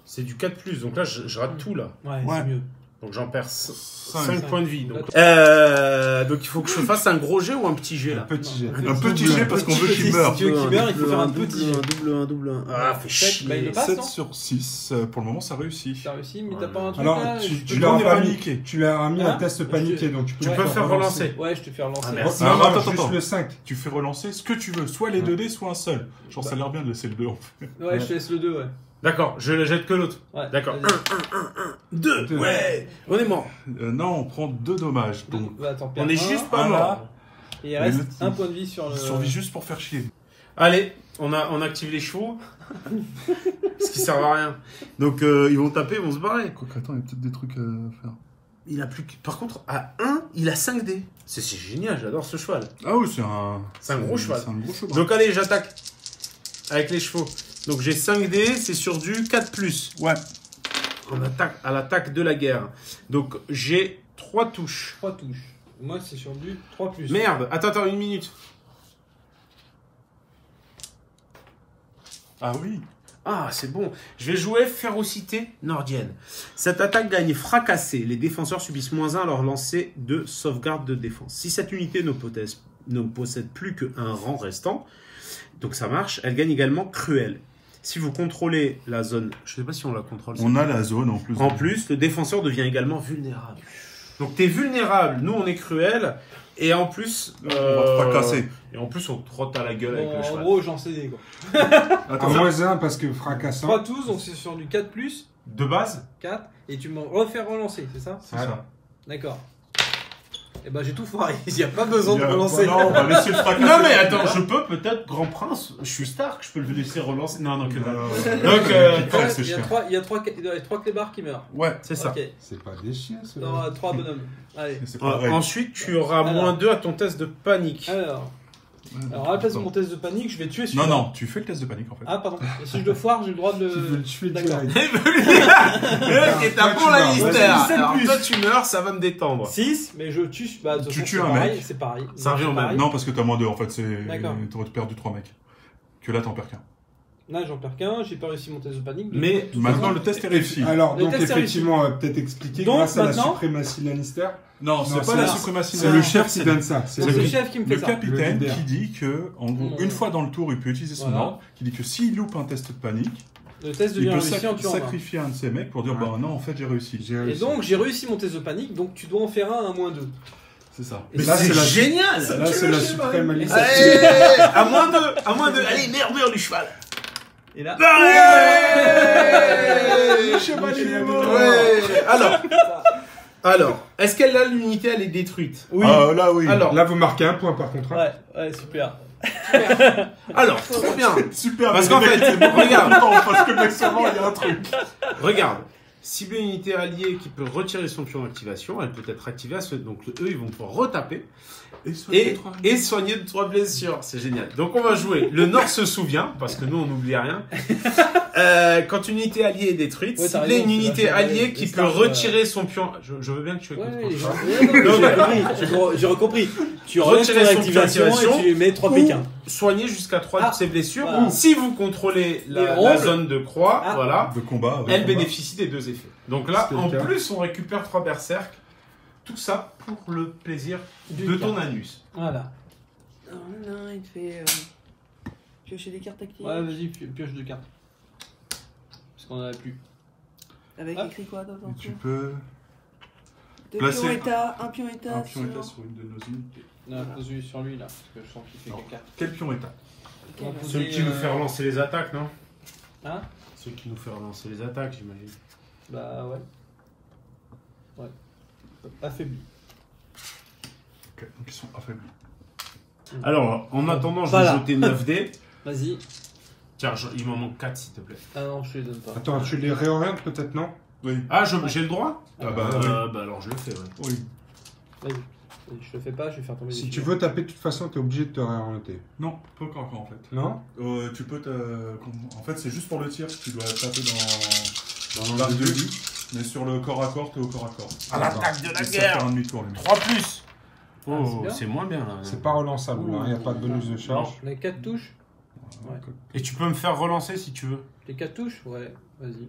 C'est du 4 plus, donc là je rate tout là. Ouais, Ouais. c'est mieux. Donc j'en perds 5 Cinq. points de vie. Donc. Là, Donc il faut que je fasse un gros jet ou un petit jet Un là? petit jet. Un petit jet parce qu'on veut qu'il meure. Si tu veux qu'il meure, il faut faire un petit jet. double 1. Ah, fait chier. Bah, il le passe, 7 non sur 6, pour le moment ça réussit. T'as réussi, mais t'as pas un truc Alors, là tu je peux- leur on as est pas paniqué. mis, tu leur as mis Hein un test paniqué, donc tu peux, Tu peux faire relancer. Ouais, je te fais relancer. Ah, merci. Non, Attends, juste attends. le 5. Tu fais relancer ce que tu veux, soit les 2 dés, soit un seul. Genre ça a l'air bien de laisser le 2 en fait. Ouais, je te laisse le 2, ouais. D'accord, je le jette que l'autre. Ouais, D'accord. vas-y. 2. Deux. Ouais. On est mort. Non, on prend 2 dommages. Donc Bah, t'en perds On est un, juste pas un mort. là. Et il reste le- un point de vie sur le. survit juste pour faire chier. Allez, on active les chevaux. Ce qui sert à rien. Donc ils vont taper, ils vont se barrer. Quoique, attends, il y a peut-être des trucs à faire. Il a plus que... Par contre, à 1, il a 5 dés. C'est génial, j'adore ce cheval. Ah oui, c'est un. C'est un gros cheval. C'est un gros cheval. Donc allez, j'attaque. Avec les chevaux. Donc j'ai 5 dés, c'est sur du 4 plus. Ouais. On attaque à l'attaque de la guerre. Donc j'ai 3 touches. 3 touches. Moi, c'est sur du 3+. Merde, attends, une minute. Ah oui. Ah, c'est bon. Je vais jouer Férocité Nordienne. Cette attaque gagne fracassée. Les défenseurs subissent -1 à leur lancer de sauvegarde de défense. Si cette unité ne possède plus qu'un rang restant, donc ça marche, elle gagne également cruel. Si vous contrôlez la zone, je sais pas si on la contrôle. On a la zone en plus. En plus, le défenseur devient également vulnérable. Donc t'es vulnérable, nous on est cruel, et en plus... On va fracasser. Et en plus on te trotte à la gueule avec Bon, le en cheval. gros, j'en sais des quoi. À Attends, -1 parce que fracassant. 3 touches, donc c'est sur du 4+, De base, 4, et tu m'en refais relancer, c'est ça? c'est ça. D'accord. Et ben j'ai tout foiré. Il n'y a pas besoin de relancer. Non, on va laisser le fracasser. Non mais attends, je peux peut-être Grand Prince. Je suis Stark, je peux le laisser relancer. Non, que dalle. Donc, c'est il y a chiant. trois clébards qui meurent. Ouais, c'est ça. Ok. C'est pas des chiens, ça. Non, 3 bonhommes. Allez. c'est pas vrai. Ensuite, tu auras Alors. -2 à ton test de panique. Alors à la place de mon test de panique, je vais tuer celui-là. Non, tu fais le test de panique en fait. Ah, pardon. Et si je le foire, j'ai le droit de Tu veux le. le tuer D'accord. direct. Le mec est un Toi, bon tu meurs. Lannister. Vas-y, Alors plus. toi, tu meurs, ça va me détendre. 6, mais je tue. Bah, de toute Tu façon, tues c'est un pareil, mec. c'est pareil. Ça revient au C'est même. pareil. Non, parce que t'as -2 en fait, D'accord. t'aurais perdu 3 mecs. Que là, t'en perds qu'un. Là, j'en perds qu'un, j'ai pas réussi mon test de panique. donc- Mais Maintenant, le test est réussi. Alors, Le donc test est effectivement, peut-être expliquer, Donc, grâce à la maintenant- suprématie Lannister, Non, Non, c'est c'est pas la la- suprématie. c'est le chef qui donne ça. Donc, c'est le chef qui me fait Le ça. capitaine Le leader. qui dit que, en gros, Non. une fois dans le tour, il peut utiliser son Voilà. ordre, qui dit que s'il loupe un test de panique, Le test il devient peut réussi en tuant un. sacrifier un de ses mecs pour dire Ouais. bah non, en fait, j'ai réussi. J'ai Et réussi. donc, j'ai réussi mon test de panique, donc tu dois en faire un à -2. C'est ça. Et là, c'est la- génial. Là, c'est la suprême Alice. Allez, à -2. Allez, merde, du cheval. Et là. Ouais. Alors, est-ce qu'elle a l'unité, elle est détruite? Oui. Ah, là, oui. Alors, Là, vous marquez un point par contre. hein. Ouais, super. alors, trop bien. Super. Parce mais qu'en les fait, mecs, c'est beaucoup regarde. de temps, parce que le mec seulement, il y a un truc. Regarde. Cibler une unité alliée qui peut retirer son pion d'activation, elle peut être activée à ce... Donc eux, ils vont pouvoir retaper et soigner de 3 blessures. C'est génial. Donc on va jouer. Le Nord se souvient, parce que nous, on n'oublie rien. Quand une unité alliée est détruite, Ouais, t'as cibler raison, une c'est unité vachement alliée bien. qui Les peut Stark, retirer son pion... Je veux bien que tu écoutes. Ouais, quand les je gens. parle. Non, j'ai compris. Tu enlèves Retirer ton son activation activation et tu mets 3 ou pékins. soigner jusqu'à 3 Ah, de ses blessures. voilà. Si vous contrôlez Les la rôles. zone de croix, Ah. voilà, De combat. elle bénéficie des 2 effets. Donc là, C'était en le cas. plus, on récupère 3 berserk. Tout ça pour le plaisir de ton anus. Voilà. Non, il te fait piocher des cartes actives. Ouais, vas-y, pioche 2 cartes. Parce qu'on en a plus. Avec Ah. écrit quoi dans Et ton tu tour peux 2 placer pions état, un pion état. un pion état sur une de nos unités. Non, pose-lui sur lui là, parce que je sens qu'il fait Non. caca. Quel pion état? On va poser, Celui qui nous fait relancer les attaques, non? Hein? Celui qui nous fait relancer les attaques, j'imagine. Bah ouais. Ouais. Affaibli. Ok, donc ils sont affaiblis. Alors, en attendant, je Voilà. vais jeter 9 dés. Vas-y. Tiens, il m'en manque 4 s'il te plaît. Ah non, je te les donne pas. Attends, tu les réorientes peut-être, non? Oui. Ah, j'ai le droit? Ah bah, Bah alors je le fais, ouais. oui. Vas-y. Je te le fais pas, je vais faire tomber Si des tu figures. veux taper de toute façon, t'es obligé de te réorienter. Non, pas encore en fait. Non? Tu peux te... En fait, c'est juste pour le tir que tu dois taper dans Dans l'arc l'angle de de vie. Mais sur le corps à corps, t'es au corps à corps. À l'attaque de la Ils savent guerre. faire un demi-tour, les mecs. 3 plus. Ah, Oh, c'est bien. c'est moins bien là. C'est pas relançable, il n'y a pas de bonus de charge. On a 4 touches. Ouais. Et tu peux me faire relancer si tu veux. Les 4 touches? Ouais, vas-y.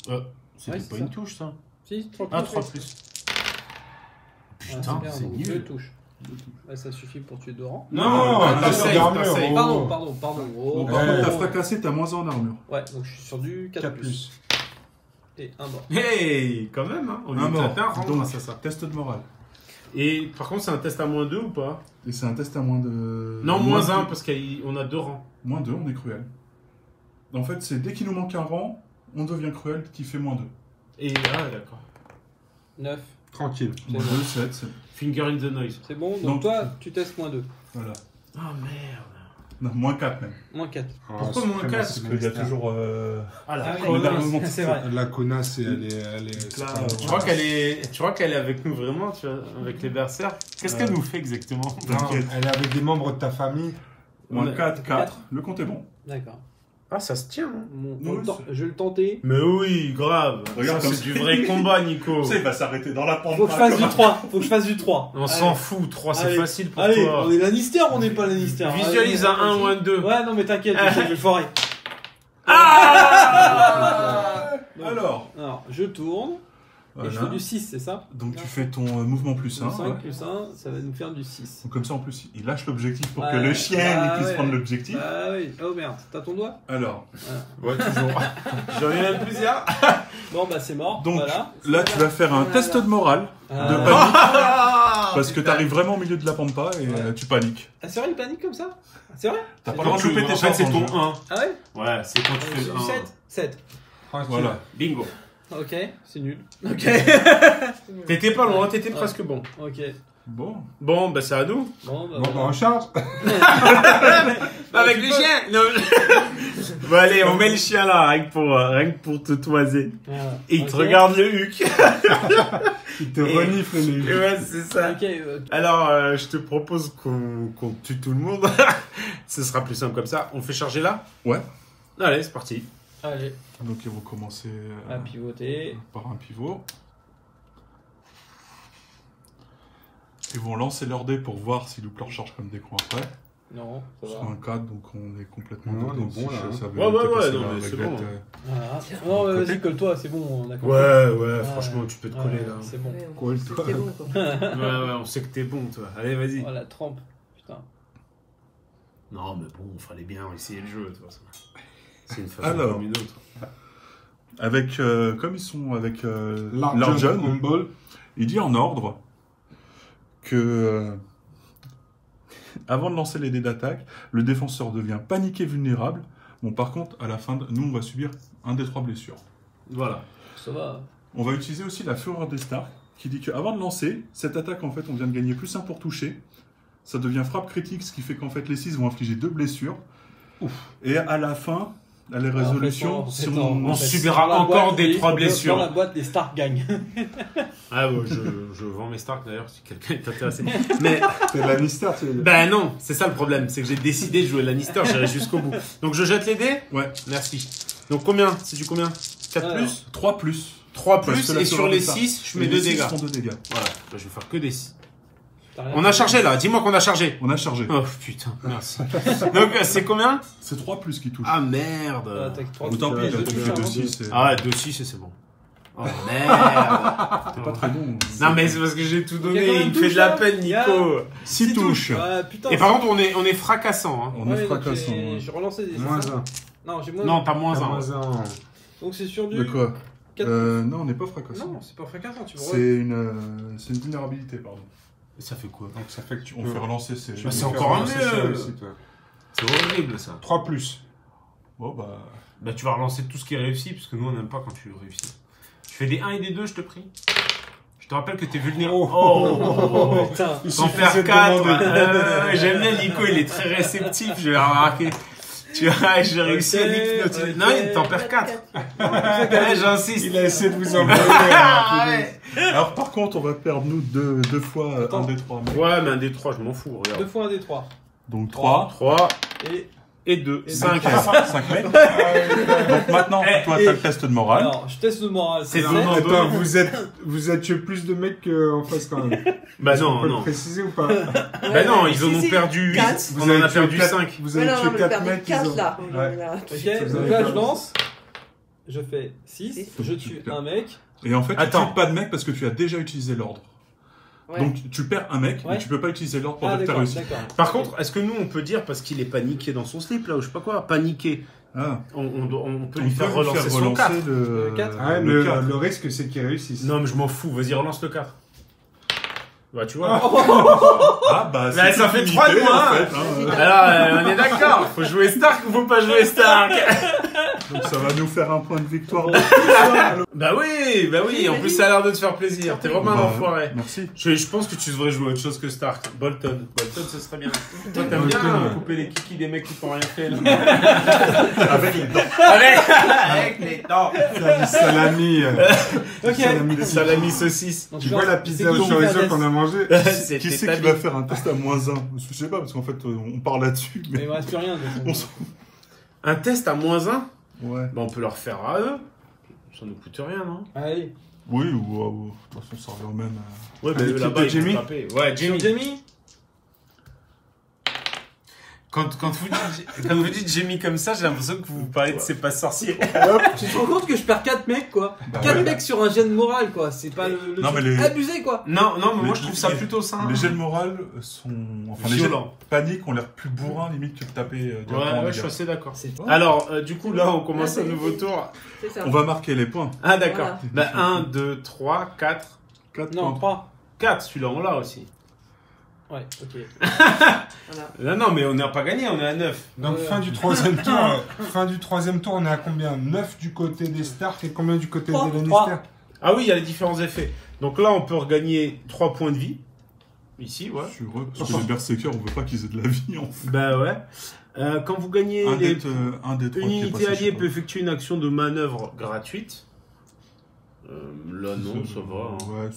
C'était Ouais, c'est pas ça. une touche ça. Si, 3 touches. Ah, 3 ouais. plus. Ah, Putain, bien, c'est donc nul. 2 touches. Ouais, ça suffit pour tuer Doran. Non, t'as t'as save, d'armure, t'as save. oh. Pardon. Oh, Donc, Ouais. t'as fracassé, t'as moins 1 en armure. Ouais, donc je suis sur du 4, 4 plus. Et un mort. Hey, quand même, hein. On lui Un a mort. tapé un rang Donc, grâce à ça. test de morale. Et par contre, c'est un test à -2 ou pas? Et c'est un test à moins de... Non, -1 parce qu'on a 2 rangs. Moins 2, on est cruel. En fait, c'est dès qu'il nous manque un rang, on devient cruel, qui fait moins 2. Et ah, d'accord. 9. Tranquille. C'est Moins bon. 2, 7, c'est... Finger in the noise. C'est bon, donc Donc, toi, tu testes moins 2. Voilà. Ah merde. Non, moins 4 même. Moins 4. Pourquoi moins 4? Parce qu'il y a toujours... Ah la Ah oui, connasse. c'est vrai. La connasse, elle est... Là, Tu crois qu'elle est avec nous vraiment, tu vois, avec les berserks? Qu'est-ce qu'elle nous fait exactement? Non, elle est avec des membres de ta famille. Moins On a- 4, 4. Le compte est bon. D'accord. Ah, ça se tient. Hein. Bon, Oui, je vais le tenter. Mais oui, grave. Regarde Ça, comme c'est ça. du vrai combat, Nico. Tu sais, il va s'arrêter dans la pente. Faut que je fasse du 3. Faut que je fasse du 3. On s'en fout. 3, c'est Allez. facile pour Allez, toi. on est Lannister ou on n'est pas Lannister? Visualise Allez, à 1 ou vas-y. un 2. Ouais, non, mais t'inquiète, je vais le foirer. Donc, Alors, je tourne. Et je fais voilà. du 6, c'est ça? Donc tu fais ton mouvement plus 1. 5 plus 1, ça va nous faire du 6. Donc comme ça en plus il lâche l'objectif pour que Ouais. le chien Ah, il puisse ouais. prendre l'objectif. Ah oui, oh merde, t'as ton doigt? Alors, Ouais, toujours. J'en ai même plusieurs. Bon, bah c'est mort. donc Voilà. là tu vas faire un test de morale, de Ah. panique, Ah, parce que t'arrives vraiment au milieu de la pampa et Ouais. tu paniques. Ah, c'est vrai, il panique comme ça? C'est vrai? T'as pas le droit de louper tes En fait, chances c'est dans le ton jeu. 1. Ah ouais? Ouais, c'est quand tu fais le 1. 7. 7. Tranquille. Voilà. Bingo. Ok, c'est nul. Ok. T'étais pas loin, t'étais presque bon. Ok. Bon. Bon, bah c'est à nous. Bon, bah, Bon, bah, on charge. Avec le chien. Non. Bon allez, on met le chien là, rien que pour te toiser. voilà. Et il te Ok. regarde le huc. Il te renifle les... Ouais, c'est ça. Ok, Alors, je te propose qu'on tue tout le monde. Ce sera plus simple comme ça. On fait charger là? Ouais. Allez, c'est parti. allez, Donc ils vont commencer à pivoter. par un pivot. Ils vont lancer leur dé pour voir s'ils loupent leur charge comme des croix après. Non, ça Sur va. un 4, donc on est complètement Non, on dedans. est bon, là, hein. Ça veut Ouais, éviter ouais, passer non, la mais c'est réglette, bon. Voilà. Non, côté. vas-y, colle-toi, c'est bon, on a compris. Ouais, Ah, franchement, tu peux te coller là. C'est bon. Ouais, on Cool, sait que toi. t'es bon, quoi. Ouais, on sait que t'es bon, toi. Allez, vas-y. Voilà, trempe. Putain. Non, mais bon, fallait bien essayer le jeu, de toute façon. C'est une façon Alors. comme une autre. Avec, comme ils sont avec Large Larjon, Humble. il dit en ordre que avant de lancer les dés d'attaque, le défenseur devient paniqué vulnérable. Bon, par contre, à la fin, nous, on va subir un des 3 blessures. Voilà. Ça va. On va utiliser aussi la fureur des Stark, qui dit qu'avant de lancer, cette attaque, en fait, on vient de gagner +1 pour toucher. Ça devient frappe critique, ce qui fait qu'en fait, les 6 vont infliger 2 blessures. Et à la fin, à la résolution, si on subira encore des 3 blessures. Dans la boîte, les Stark gagnent. Ah ouais, je vends mes Stark d'ailleurs si quelqu'un est intéressé. Mais C'est Lannister, tu veux dire. ben non, c'est ça le problème, c'est que j'ai décidé de jouer Lannister, j'irai jusqu'au bout. Donc je jette les dés. Ouais. Merci. Donc combien? C'est du combien? 4 Alors. plus? 3 plus. 3 Parce plus que la et sur fureur les des Stark. 6, je mets Et 2 les 6 dégâts. font 2 dégâts. Voilà, là, je vais faire que des 6. T'as rien On a fait. chargé là, dis-moi qu'on a chargé. On a chargé. Oh putain, merci. Donc c'est combien? C'est 3 plus qui touchent. Ah Ah, merde. t'as que 3 Ou tant pis, il a tu touché fais 2-6. Ah ouais, 2-6 et c'est bon. Oh merde. C'est pas très bon. Non mais c'est parce que j'ai tout Il y a donné, combien il me de fait de la touches, peine là Nico. 6 touches. Ah, putain. Et par contre on est fracassant hein. On est Ouais, donc fracassant. j'ai relancé des. Moins c'est ça 1. Non, j'ai moins. Non, t'as moins 1. Moins 1. Donc c'est sur du. De quoi 4. Non, on n'est pas fracassant. Non, c'est pas fracassant, tu C'est une vulnérabilité, pardon. Ça fait quoi? Donc ça fait que tu On peux... fait relancer ces... Bah, c'est encore un mieux. Ouais. C'est horrible ça. 3 plus. Bon, bah... Bah tu vas relancer tout ce qui est réussi, parce que nous on n'aime pas quand tu réussis. Tu fais des 1 et des 2, je te prie. Je te rappelle que t'es vulnérable. Oh, Putain. t'en perds 4. J'aime bien Nico, il est très réceptif, je l'ai remarqué. Tu vois, j'ai réussi à l'hypnotiser. ok. Non, t'en perds 4. Ouais, j'insiste. Il a essayé de vous envoyer. Ah, ouais. Alors, par contre, on va perdre, nous, deux fois Attends. un des 3. Ouais, mais un des 3, je m'en fous, 2 regarde. fois un des 3. Donc 3. 3 Et. et 2. Et 5. 5 mecs. Donc maintenant, Eh, toi, et- t'as le test de morale. Alors, je teste le moral. C'est ça. donnant. Attends, vous êtes tué plus de mecs qu'en face quand même. Bah On non, peut le non. préciser ou pas? Bah non, ils en ont perdu 8. Quatre. On en a perdu 5. Vous Ouais, avez non, tué mais 4 perdu mecs. 4 ils ont- là. Ouais. Là. Ok, Vous donc avez là perdu. je lance. Je fais 6. Six. Je tue un mec. Et en fait, tu Attends. tues pas de mec parce que tu as déjà utilisé l'ordre. Ouais. Donc, tu perds un mec, Ouais. mais tu peux pas utiliser l'ordre pour Ah, dire que t'as d'accord, réussi. d'accord. Par contre, est-ce que nous on peut dire, parce qu'il est paniqué dans son slip là, ou je sais pas quoi, paniqué, Ah. on peut On lui faire peut relancer son 4. le... Le 4. Ouais, le 4. le risque c'est qu'ils réussissent. Non, mais je m'en fous, vas-y, relance le 4. Bah, tu vois. Ah, bah, Bah, ça fait 3 de limité, moins, en hein. fait, hein. Alors, on est d'accord, faut jouer Stark ou faut pas jouer Stark? Donc, ça va nous faire un point de victoire. Bah oui, en plus ça a l'air de te faire plaisir, t'es vraiment un Bah, enfoiré. Merci. Je pense que tu devrais jouer autre chose que Stark. Bolton, ce serait bien. Toi t'aimes bien couper les kikis des mecs qui t'ont rien fait là. Avec les dents. Avec les dents. Salami. Ok. Salami de Salami saucisse. Donc, Tu je vois lance- la pizza c'est au qui qui chorizo fait un qu'on a mangé? C'est Qui c'est qui va faire un test à -1? Je sais pas, parce qu'en fait, on parle là-dessus. Mais Mais... il me reste plus rien. On Donc, s'en- Un test à -1? Ouais. Bah on peut leur faire à eux. Ça nous coûte rien, non? Allez. Oui, ou de toute façon, ça revient au même. Ouais, Un liquide là-bas, de ils vont Jamie taper. Ouais, Sur Jamie. Jamie. Quand vous dites Jamie comme ça, j'ai l'impression que vous parlez de C'est pas sorcier. Tu te rends compte que je perds 4 mecs quoi. 4 mecs sur un jet de morale quoi. C'est pas le Non, truc mais les- abusé quoi. Non, mais moi Les- je trouve ça les- plutôt sain. Les jets de morale sont. Enfin, les jets de Violents. panique ont l'air plus bourrins limite que de taper directement en Ouais, dégâts. je suis assez d'accord. C'est pas. Alors, du coup, là, on commence un nouveau tour. C'est ça. On va marquer les points. Ah, d'accord. Voilà. Bah, 1, 2, 3, 4. 4 Non, points. 3. 4, celui-là, on l'a aussi. Ouais, ok. Voilà. Non, mais on n'a pas gagné, on est à 9. Donc fin du troisième tour, on est à combien? 9 du côté des Stark et combien du côté des Lannister? Ah oui, il y a les différents effets. Donc là, on peut regagner 3 points de vie. Ici, ouais. Je suis heureux, parce que les Berserkers, on veut pas qu'ils aient de la vie, en fait. Bah ouais. Quand vous gagnez Un les... des trois une qui est unité passé, je alliée sais peut effectuer une action de manœuvre gratuite. Là, non, ça va. Hein. Ouais,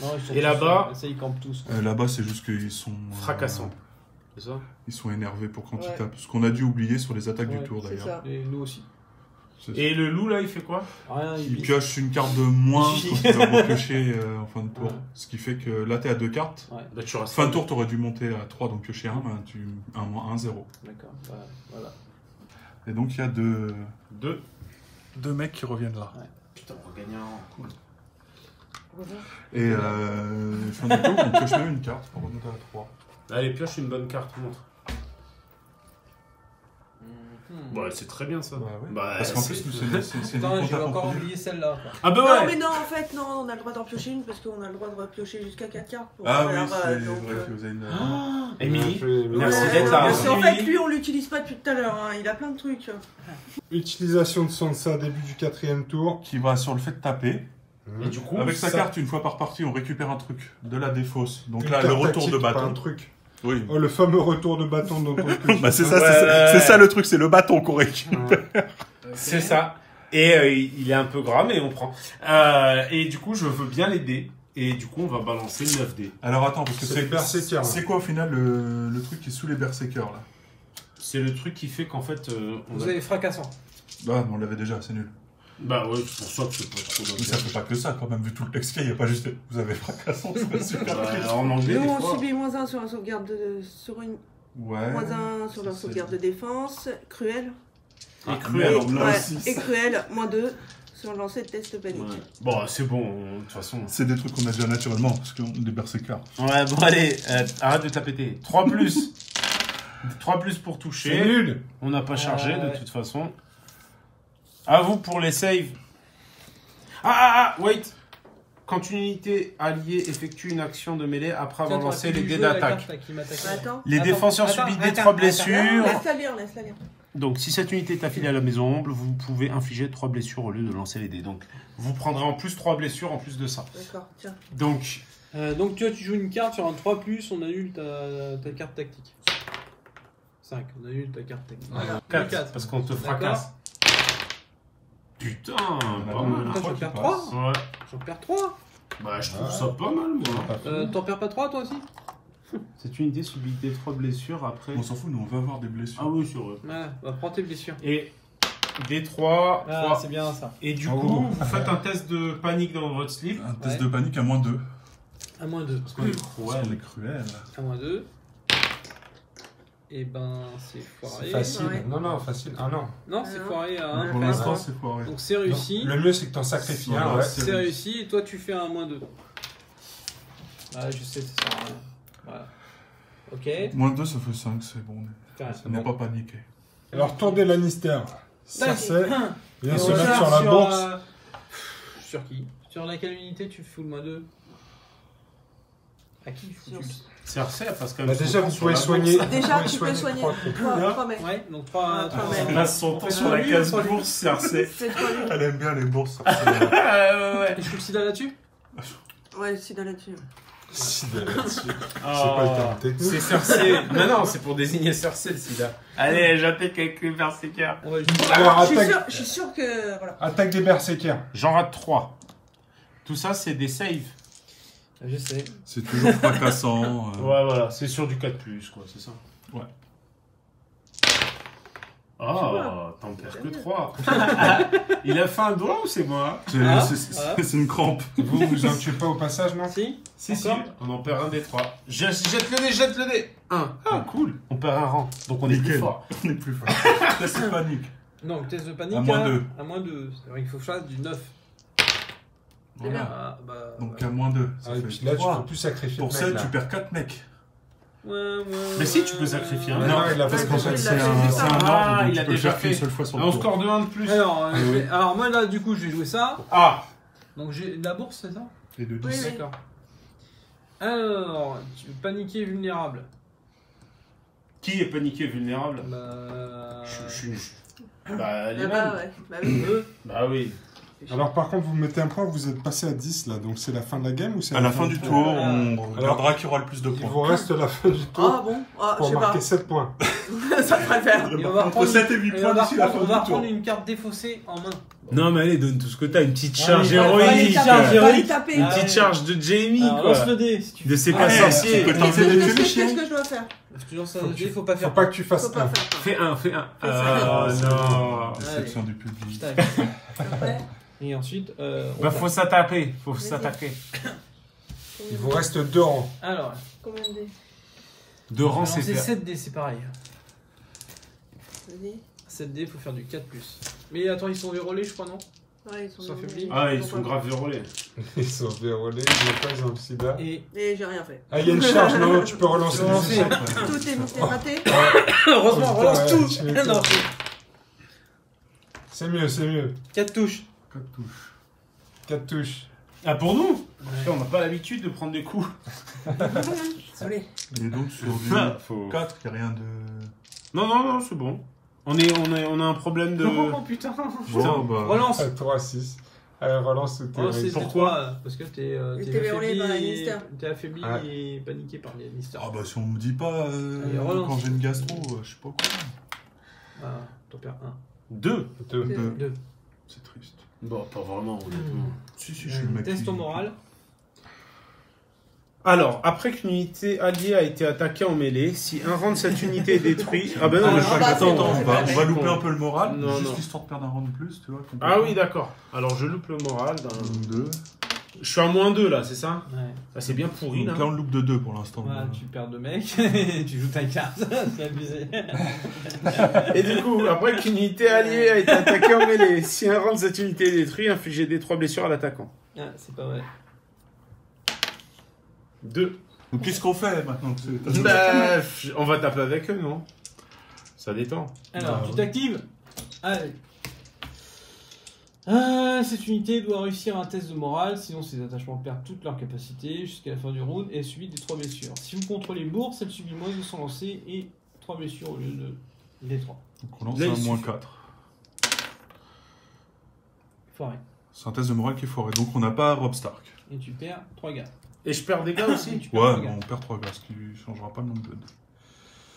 Non, ils sont Et tous, là-bas ça, ils campent tous. là-bas, c'est juste qu'ils sont... Fracassant. C'est ça? Ils sont énervés pour quand ils Ouais. tapent. Ce qu'on a dû oublier sur les attaques Ouais, du tour, C'est d'ailleurs. ça. Et nous aussi. Et le loup, là, il fait quoi? Rien, ils Il pissent. pioche une carte de moins quand il va repiocher en fin de tour. Ouais. Ce qui fait que là, t'es à 2 cartes. Ouais, Bah, tu restes. Fin de tour, t'aurais dû monter à 3, donc piocher 1, ben, tu... 1 moins 1, 0. d'accord. Voilà. Et donc, il y a deux 2. mecs qui reviennent là. Putain, on va gagner un rang. Cool. Et fin de tour, on pioche même une carte pour remonter à 3. Allez, pioche une bonne carte, montre. Bah, c'est très bien ça. Bah ouais. Bah, Parce qu'en c'est- plus, c'est Putain, une j'ai compte encore à oublié celle-là. quoi. Ah bah Non, ouais! mais non, en fait, non, on a le droit d'en piocher une parce qu'on a le droit de repiocher jusqu'à 4 cartes. Pour Ah oui, faire, c'est donc, vrai que vous avez une... Émilie, Ouais, merci ouais, d'être là. parce qu'en fait, Émilie. lui, on l'utilise pas depuis tout à l'heure. Hein. Il a plein de trucs. Utilisation de Sansa, début du 4e tour. Qui va sur le fait de taper. Et du coup, Avec sa ça- carte, une fois par partie, on récupère un truc. De la défausse. Donc Une là, le carte retour de tactique, pas un bâton. truc. Oui. Oh, le fameux retour de bâton dont on Bah c'est ça, Ouais. c'est ça le truc, c'est le bâton qu'on récupère. c'est ça. Et il est un peu gras, mais on prend. Et du coup, je veux bien les dés. Et du coup, on va balancer 9 dés. Alors attends, parce que C'est les berserkers, C'est quoi au final le truc qui est sous les berserkers là? C'est le truc qui fait qu'en fait, on Vous a... avez fracassant. Ah, mais on l'avait déjà, c'est nul. Bah ouais, c'est pour ça que c'est pas trop Mais ça fait pas que ça quand même, vu tout le texte qu'il y a, il n'y a pas juste vous avez fracassant, c'est super triste. Bah, en anglais, Nous, des on fois. subit -1 sur un sauvegarde sur une Ouais. -1 sur leur c'est- sauvegarde de défense. Cruel. Et Et, cruel. alors là ouais, aussi, et cruel, -2 sur le lancer de test panique. Ouais. Bon, c'est bon, de toute façon. C'est des trucs qu'on a déjà naturellement, parce qu'on est des berserkers. Ouais, bon, allez, arrête de te la péter. 3 plus. 3 plus pour C'est toucher. nul. On n'a pas chargé, de ouais. toute façon. À vous pour les saves. Ah, wait. Quand une unité alliée effectue une action de mêlée après avoir lancé les dés d'attaque. Attends. Les Attends, défenseurs attends, subissent des attends, 3 attends. blessures. Laisse-la lire, laisse-la lire. Donc, si cette unité est affiliée à la maison ombre, vous pouvez infliger 3 blessures au lieu de lancer les dés. Donc, vous prendrez en plus 3 blessures en plus de ça. D'accord, tiens. Donc, Donc tu joues une carte sur un 3+, on annule ta carte tactique. 5, on annule ta carte tactique. Voilà. 4, Quatre. parce qu'on te D'accord. fracasse. Putain, pas Attends, mal. Toi, j'en perds 3. Ouais. J'en perds 3. Bah, je trouve ça pas mal, moi. T'en perds pas 3 toi aussi? Cette unité subit des 3 blessures après. On s'en fout, nous on va avoir des blessures. Ah oui, c'est vrai. Ouais, bah prends tes blessures. Et des 3, Ah, c'est bien ça. Et du Oh. coup, vous faites un test de panique dans votre slip. Un test Ouais. de panique à -2. À -2. Parce qu'on est Parce qu'on cruel. est cruel. À -2. Et ben, c'est C'est foiré. facile. Ouais. Non, facile. Ah non. Non, c'est Ah. foiré à 1. Pour l'instant, c'est foiré. Donc c'est réussi. Le mieux, c'est que t'en sacrifies un. Voilà, Ouais. C'est réussi et toi tu fais un -2. Ah, je sais, ça sert à rien. Voilà. Ok. -2, ça fait 5, c'est bon. Putain, On n'est pas paniqué. Alors, tour des Lannister. Cersei vient Et se on mettre charge sur la bourse. Sur qui? Sur laquelle unité tu fous le -2? À qui fous-tu? Cersei, parce que Bah, déjà, vous pouvez soigner. Déjà, vous tu pouvez peux soigner. trois trucs. 3 mecs. Ouais, donc 3 Ah, mecs. ouais. passe son temps sur la case bourse, Cersei. C'est 3 nuls. Elle aime bien les bourses. Ouais. Et je fous le sida là-dessus? Ouais, c'est dans là-dessus. Si, là-dessus. Ah, C'est pas le terme technique. c'est Cersei. Non, c'est pour désigner Cersei, le sida. Allez, j'attaque avec les berserkers. On va juste... Alors, Je suis sûr que. Voilà. attaque des berserkers. J'en rate 3. Tout ça, c'est des saves. Je sais. C'est toujours fracassant. Ouais, voilà, c'est sur du 4+, quoi, c'est ça. Ouais. Ah, t'en perds que 3. Il a fait un doigt ou c'est moi? C'est Ah, c'est- voilà. c'est une crampe. Vous en tuez pas au passage, non? Si? Si, Encore on en perd un des 3. Jette le dé. 1. Ah, cool. On perd un rang, donc on est plus Nickel. fort. On est plus fort. Là, c'est panique. Non, test de panique À -2. À -2. C'est vrai qu'il faut que je fasse du 9. Voilà. Ah, bah, Donc ouais. à -2. Ça Ah, et fait puis là, tu 3. peux plus sacrifier Pour le 7, mec, là. tu perds 4 mecs. Ouais, ouais, Mais si, tu peux sacrifier un. Mais non, il a parce fait qu'en ça. fait, il c'est l'a fait un juste avant. ordre, Ah, donc il a tu peux le déjà faire qu'une fait. seule fois sur le On tour. score de 1 de plus. Alors, alors moi là du coup je vais jouer ça. Ah, Donc j'ai la bourse c'est ça? Et de 10. Oui, oui. D'accord. Alors, tu veux paniquer vulnérable. Qui est paniqué, vulnérable? Bah... Bah, les Ah mêmes. bah ouais. Bah oui. Bah oui. Alors par contre, vous mettez un point, vous êtes passé à 10 là, donc c'est la fin de la game ou c'est À la fin du tour, on regardera qui aura le plus de Il points. vous reste la fin du tour Ah bon? Ah, je pour sais pas. marquer 7 points. Ça devrait le faire. Et on va Entre reprendre 7 et 8 et points on va d'ici la reprendre- fin on va du tour. reprendre une carte défaussée en main. Non, mais allez, donne tout ce que t'as. Une petite Ouais, charge mais pas- héroïque. pas les Charge charge héroïque. héroïque. taper. Une Ah petite ouais. charge de Jamie, Alors, quoi. lance le dé si tu De ses fais. pas Ouais, sorciers. tu peux Qu'est-ce t'enlever les que tuiles, chien. je dois faire? Tu lances un Faut dé, faut pas faire. Faut pas que tu fasses Faut pas 1. faire. Fais un. Fais Ah non. Déception du public. Tac. Après, Et ensuite, on Bah, tape. faut s'attaquer. Faut Vas-y. s'attaquer. Il vous reste 2 rangs. Alors, combien de dés? De rang, c'est c'est fait. 7 dés, c'est pareil. Vas-y. 7 dés, faut faire du 4+. Mais attends, ils sont vérolés, je crois, non? Ouais, ils sont Sont bien. affaiblis. Ah, ils sont grave vérolés. Ils sont vérolés, ils n'ont pas, ils ont le sida. Et Et j'ai rien fait. Ah, il y a une charge, non, tu peux relancer Tu peux relancer. les échecs. Tout est raté. heureusement, Oh, relance putain, tout. ouais, tu m'étonnes. Non, C'est mieux, c'est mieux. 4 touches. 4 touches. 4 touches. Ah, pour nous? Putain, on n'a pas l'habitude de prendre des coups. Allez. Et donc sur du Ah, faut- 4, il n'y a rien de... Non, non, non, c'est bon. On a un problème de. Oh putain. Bon, bah... Relance. 3, 6. Allez, relance ou t'es Oh, c'est Pourquoi 3, parce que t'es t'es vérolé par la Lannister. T'es affaibli Ah. et paniqué par les Lannister. Ah bah si on me dit pas Allez, relance. quand j'ai une gastro, je sais pas quoi. Ah, t'en perds 1. 2. 2. 2. C'est triste. Bon, pas vraiment, honnêtement. Si, je suis le mec Test qui- ton moral. Alors, après qu'une unité alliée a été attaquée en mêlée, si un rang de cette unité est détruit. Ah ben non, Ah, mais non, je bah, attends, c'est bon, on c'est va- pas On vrai. va louper un peu le moral, Non, juste non. histoire de perdre un rang de plus, tu vois. Ah oui, d'accord. Alors, je loupe le moral. 2. Je suis à -2 là, c'est ça? Ouais. Ah, c'est bien pourri là. Donc là, on loupe de 2 pour l'instant. Voilà, tu perds 2 mecs, tu joues ta carte, c'est abusé. Et du coup, après qu'une unité alliée a été attaquée en mêlée, si un rang de cette unité est détruit, infligez des 3 blessures à l'attaquant. Ah, c'est pas vrai. 2. Donc qu'est-ce qu'on fait maintenant que c'est- Bah, on va taper avec eux, non? Ça détend. Alors, Ah, tu oui. t'actives. Allez. Cette unité doit réussir un test de morale, sinon ses attachements perdent toute leur capacité jusqu'à la fin du round et subit des 3 blessures. Si vous contrôlez bourse, elle subit moins de son lancer et 3 blessures au lieu de des 3. Donc on lance Là, il un moins suffit. 4. Foiré. C'est un test de morale qui est foiré. Donc on n'a pas Rob Stark. Et tu perds 3 gars. Et je perds des gars aussi. Tu perds Ouais, 3 gars. on perd 3 gars, ce qui changera pas le nombre de dés.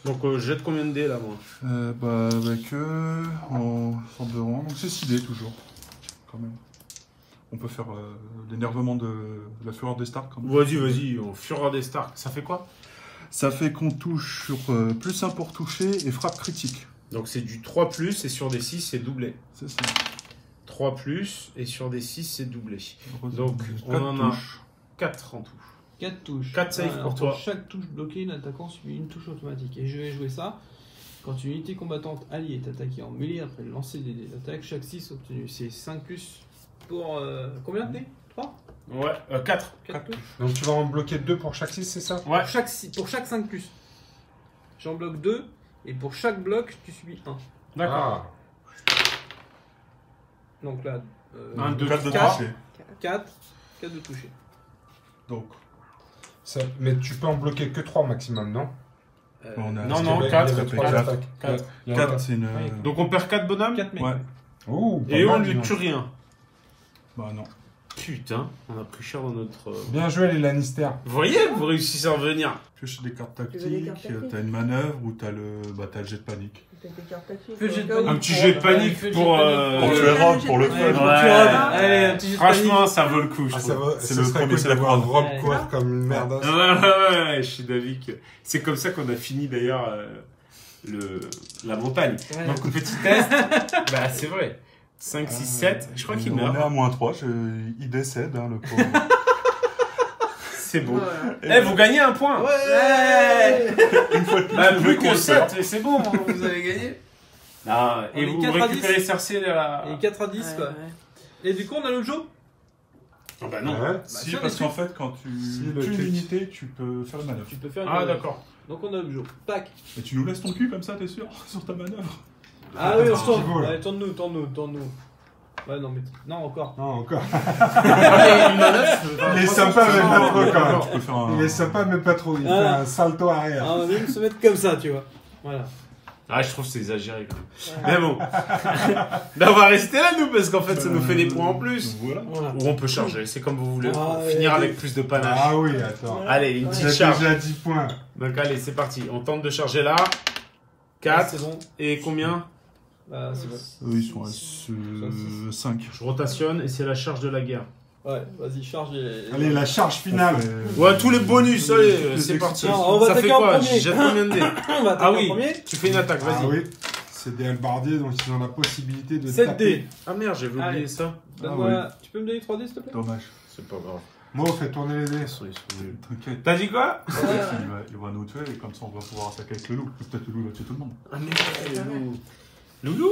Donc je jette combien de dés là, moi? Bah avec eux, en sorte de rang, donc c'est 6 dés toujours. Quand même. On peut faire l'énervement de la fureur des Stark quand même. Vas-y, vas-y, on fureur des Stark. Ça fait quoi? Ça fait qu'on touche sur plus 1 pour toucher et frappe critique. Donc c'est du 3+, et sur des 6, c'est doublé. C'est ça. 3+, et sur des 6, c'est doublé. Donc on 4 en a- touches. 4 en tout. 4 touches. 4 saves Voilà, pour toi. chaque touche bloquée, l'attaquant subit une touche automatique. Et je vais jouer ça. Quand une unité combattante alliée est attaquée en mêlée après le lancer des dés d'attaque, chaque 6 obtenu. C'est 5+ pour combien de dés 3 Ouais, 4. 4 touches. Donc tu vas en bloquer 2 pour chaque 6, c'est ça? Ouais. Pour chaque 5+. J'en bloque 2. Et pour chaque bloc, tu subis 1. D'accord. Donc là, 1, 2, 4 de 4. toucher. 4 de toucher. Donc, Mais tu peux en bloquer que 3 maximum, non? on a non, Parce non, qu'il y avait- 4, il y avait 3 4. attaques. 4. Il y en a- 4 c'est une... Oui. Donc on perd 4 bonhommes 4 mecs. Ouais. Ouh, pas et on mal, ne dis lui donc. tue rien. Bah non. Putain, on a pris cher dans notre... Bien joué les Lannister. Vous voyez, vous réussissez à revenir. Piocher des cartes Tu veux des tactiques, cartes tactiques t'as une manœuvre ou t'as le jet de panique. Fais des cartes tactiques. Fais le jet de au cas où. Un petit jet de panique fais le pour... jet de panique. Pour Ouais, tuer Rob, pour le ouais, fun. Ouais, Allez, un petit jet de Franchement, ça vaut le coup, je Ah, trouve. ça va, C'est ce le serait premier, cool c'est la d'avoir couronne. Rob Ouais. courir comme une merde. Ouais, ouais, je suis d'avis que... C'est comme ça qu'on a fini d'ailleurs la montagne. Ouais. Donc petit test, bah c'est vrai. 5, 6, 7, je crois qu'il On est meurt. à -3, il décède, hein, le pauvre. C'est beau. Voilà. Eh, vous gagnez un point. Ouais. Une fois de plus, Bah, le plus mec, on que le perd. 7, c'est bon, vous avez gagné. Ah, et On est vous 4 à récupérez 10. Cersei là. Et 4 à 10 Ouais, quoi. ouais. Et du coup, on a l'autre jeu Ah bah non. Ouais. Si, Bah, parce sur qu'en fait, quand tu le tues une clic. unité, tu peux faire une manœuvre. Tu peux faire une Ah manœuvre. d'accord. Donc on a le jeu. Tac. Et tu nous laisses ton cul comme ça, t'es sûr, sur ta manœuvre? Ah oui, on se Petit tourne. pivot, là. Ouais, tourne-nous. Ouais, non, mais. Non, encore. Non, encore. Une manœuvre, Il est sympa, mais pas trop quand même. Tu peux faire un... Il est sympa, mais pas trop. Il fait Ah. un salto arrière. Ah, on va même se mettre comme ça, tu vois. Voilà. Ah, je trouve que c'est exagéré quand même. Mais bon. Ben, on va rester là, nous, parce qu'en fait, ça nous fait des points en plus. Voilà. Voilà. Ou on peut charger, c'est comme vous voulez. Ah, Finir ouais. avec plus de panache. Ah oui, attends. Allez, une Il petite a charge. déjà 10 points. Donc, allez, c'est parti. On tente de charger là. Ah, 4. c'est bon. Et combien? Bah, c'est bon. Eux, ils sont à 5. Je rotationne et c'est la charge de la guerre. Ouais, vas-y, charge les. Allez, la charge finale. Ouais, tous les bonus, allez, toutes les c'est parti. Non, on va Ça fait attaquer en quoi? premier. Jette combien de dés? On va attaquer Ah en oui, premier. tu fais une attaque, Ah vas-y. oui. C'est des halbardiers, donc ils ont la possibilité de 7 taper. dés. Ah merde, j'avais oublié Allez. ça. Donne-moi. Tu peux me donner 3 dés, s'il te plaît? Dommage. C'est pas grave. Moi, fais tourner les dés. T'inquiète. T'as dit quoi? Il va nous tuer et comme ça on va pouvoir attaquer avec le loup. Peut-être le loup va tuer tout le monde. Ah merde, Loulou.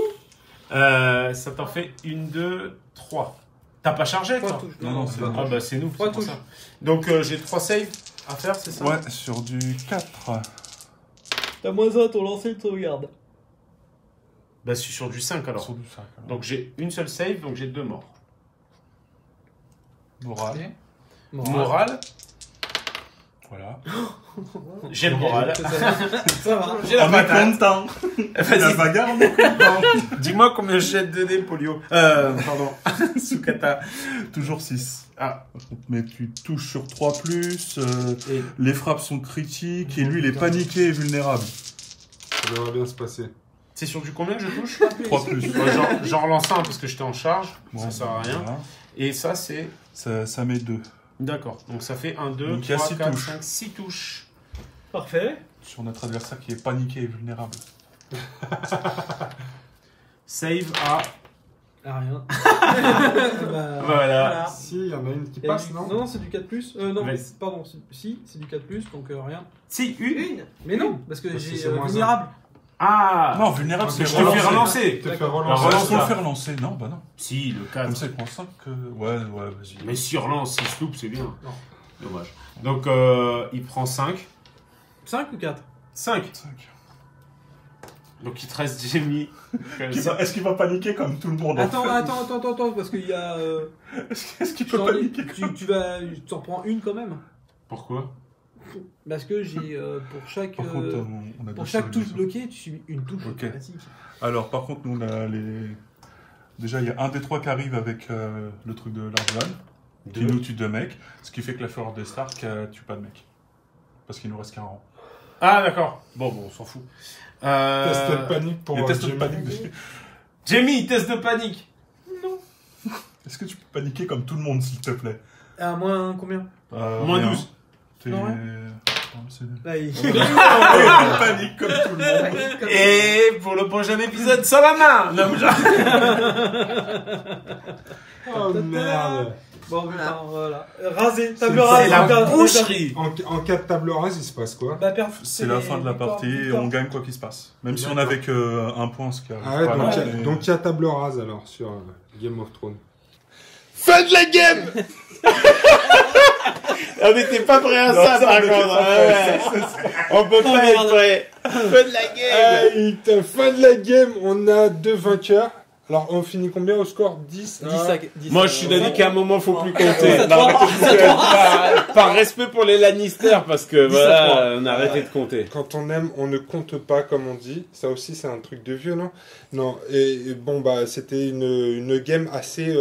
Ça t'en fait 1, 2, 3. T'as pas chargé, Trois toi? touches. Non, c'est Ah bah c'est nous. Trois c'est pour touches. ça. Donc j'ai 3 saves à faire, c'est ça? Ouais, sur du 4. T'as moins 1, ton lancer de sauvegarde. Bah je suis sur du 5 alors. Sur du 5. Donc j'ai une seule save, donc j'ai 2 morts. Moral. Moral. Voilà. J'ai le moral. Ça va. J'ai la patate. content. La bagarre, on est content. Dis-moi combien je jette de dés, Polio. Pardon. Sukata. Toujours 6. Ah. Mais tu touches sur 3+, Et- les frappes sont critiques, et lui il est paniqué et vulnérable. Ça devrait bien se passer. C'est sur du combien que je touche? 3+. Ouais, j'en relance un parce que j'étais en charge. Bon, Ça sert à rien. voilà. Et ça c'est... Ça met 2. D'accord. Donc ça fait 1, 2, Donc, il y a 3, six 4, touches. 5, 6 touches. Parfait. Sur notre adversaire qui est paniqué et vulnérable. Save à... Ah, rien. Bah, Voilà. Si, il y en a une qui Et passe, du- non? Non, c'est du 4+. Non, Mais- pardon. Si, c'est du 4+, donc rien. Si, une. Mais non, parce que Parce que j'ai c'est moins vulnérable. Ah. Non, vulnérable, Ah, c'est Je te fais relancer. Je te fais La relancer. relance, Est-ce qu'on là. le fait relancer? Non, bah non. Si, le 4. Comme ça, il prend 5. Ouais, vas-y. Mais si relance 6 loops, c'est bien. Non. Dommage. Donc il prend 5. 5 ou 4? 5. 5. Donc il te reste Jamie. Est-ce qu'il va paniquer comme tout le monde Attends, parce qu'il y a. Est-ce qu'il peut paniquer Tu t'en prends une quand même. Pourquoi? Parce que j'ai pour chaque. Par contre, on a Pour deux chaque seuls touche dessous. bloquée, tu subis une touche Ok. automatique. Alors, par contre, nous, on a les. Déjà, il y a un des 3 qui arrive avec le truc de l'Arglan, qui nous tue 2 mecs, ce qui fait que la Fureur des Stark tue pas de mecs. Parce qu'il nous reste qu'un rang. Ah d'accord. Bon, on s'en fout. Test de panique pour Les tests de Jamie. panique dessus. Jamie, test de panique. Est-ce que tu peux paniquer comme tout le monde, s'il te plaît? Ah, moins combien? Moins rien. 12. T'es... Non, ouais. Non, c'est... Là, il... panique comme tout le monde. Et pour le prochain épisode, sans la main. Non, Oh merde. Bon, putain, voilà. Rasé, C'est table pas- rase. c'est la regarde, boucherie. En cas de table rase, il se passe quoi? Bah, C'est la fin de la partie et on gagne quoi qu'il se passe. Même si on avait que un point, ce qui arrive Ah ouais, pas donc là, il y a- mais- donc il y a table rase alors sur Game of Thrones. Fin de la game. On n'était pas prêt à ça, par contre. On peut pas être prêt. Fin de la game. Allez, fin de la game, on a 2 vainqueurs. Alors on finit combien au score? 10 Moi, je suis d'avis qu'à un moment, faut plus compter. Ouais, Non, par respect pour les Lannister, parce que voilà, on a arrêté de compter. Quand on aime, on ne compte pas, comme on dit. Ça aussi, c'est un truc de vieux, non? Non, et bon, bah, c'était une game assez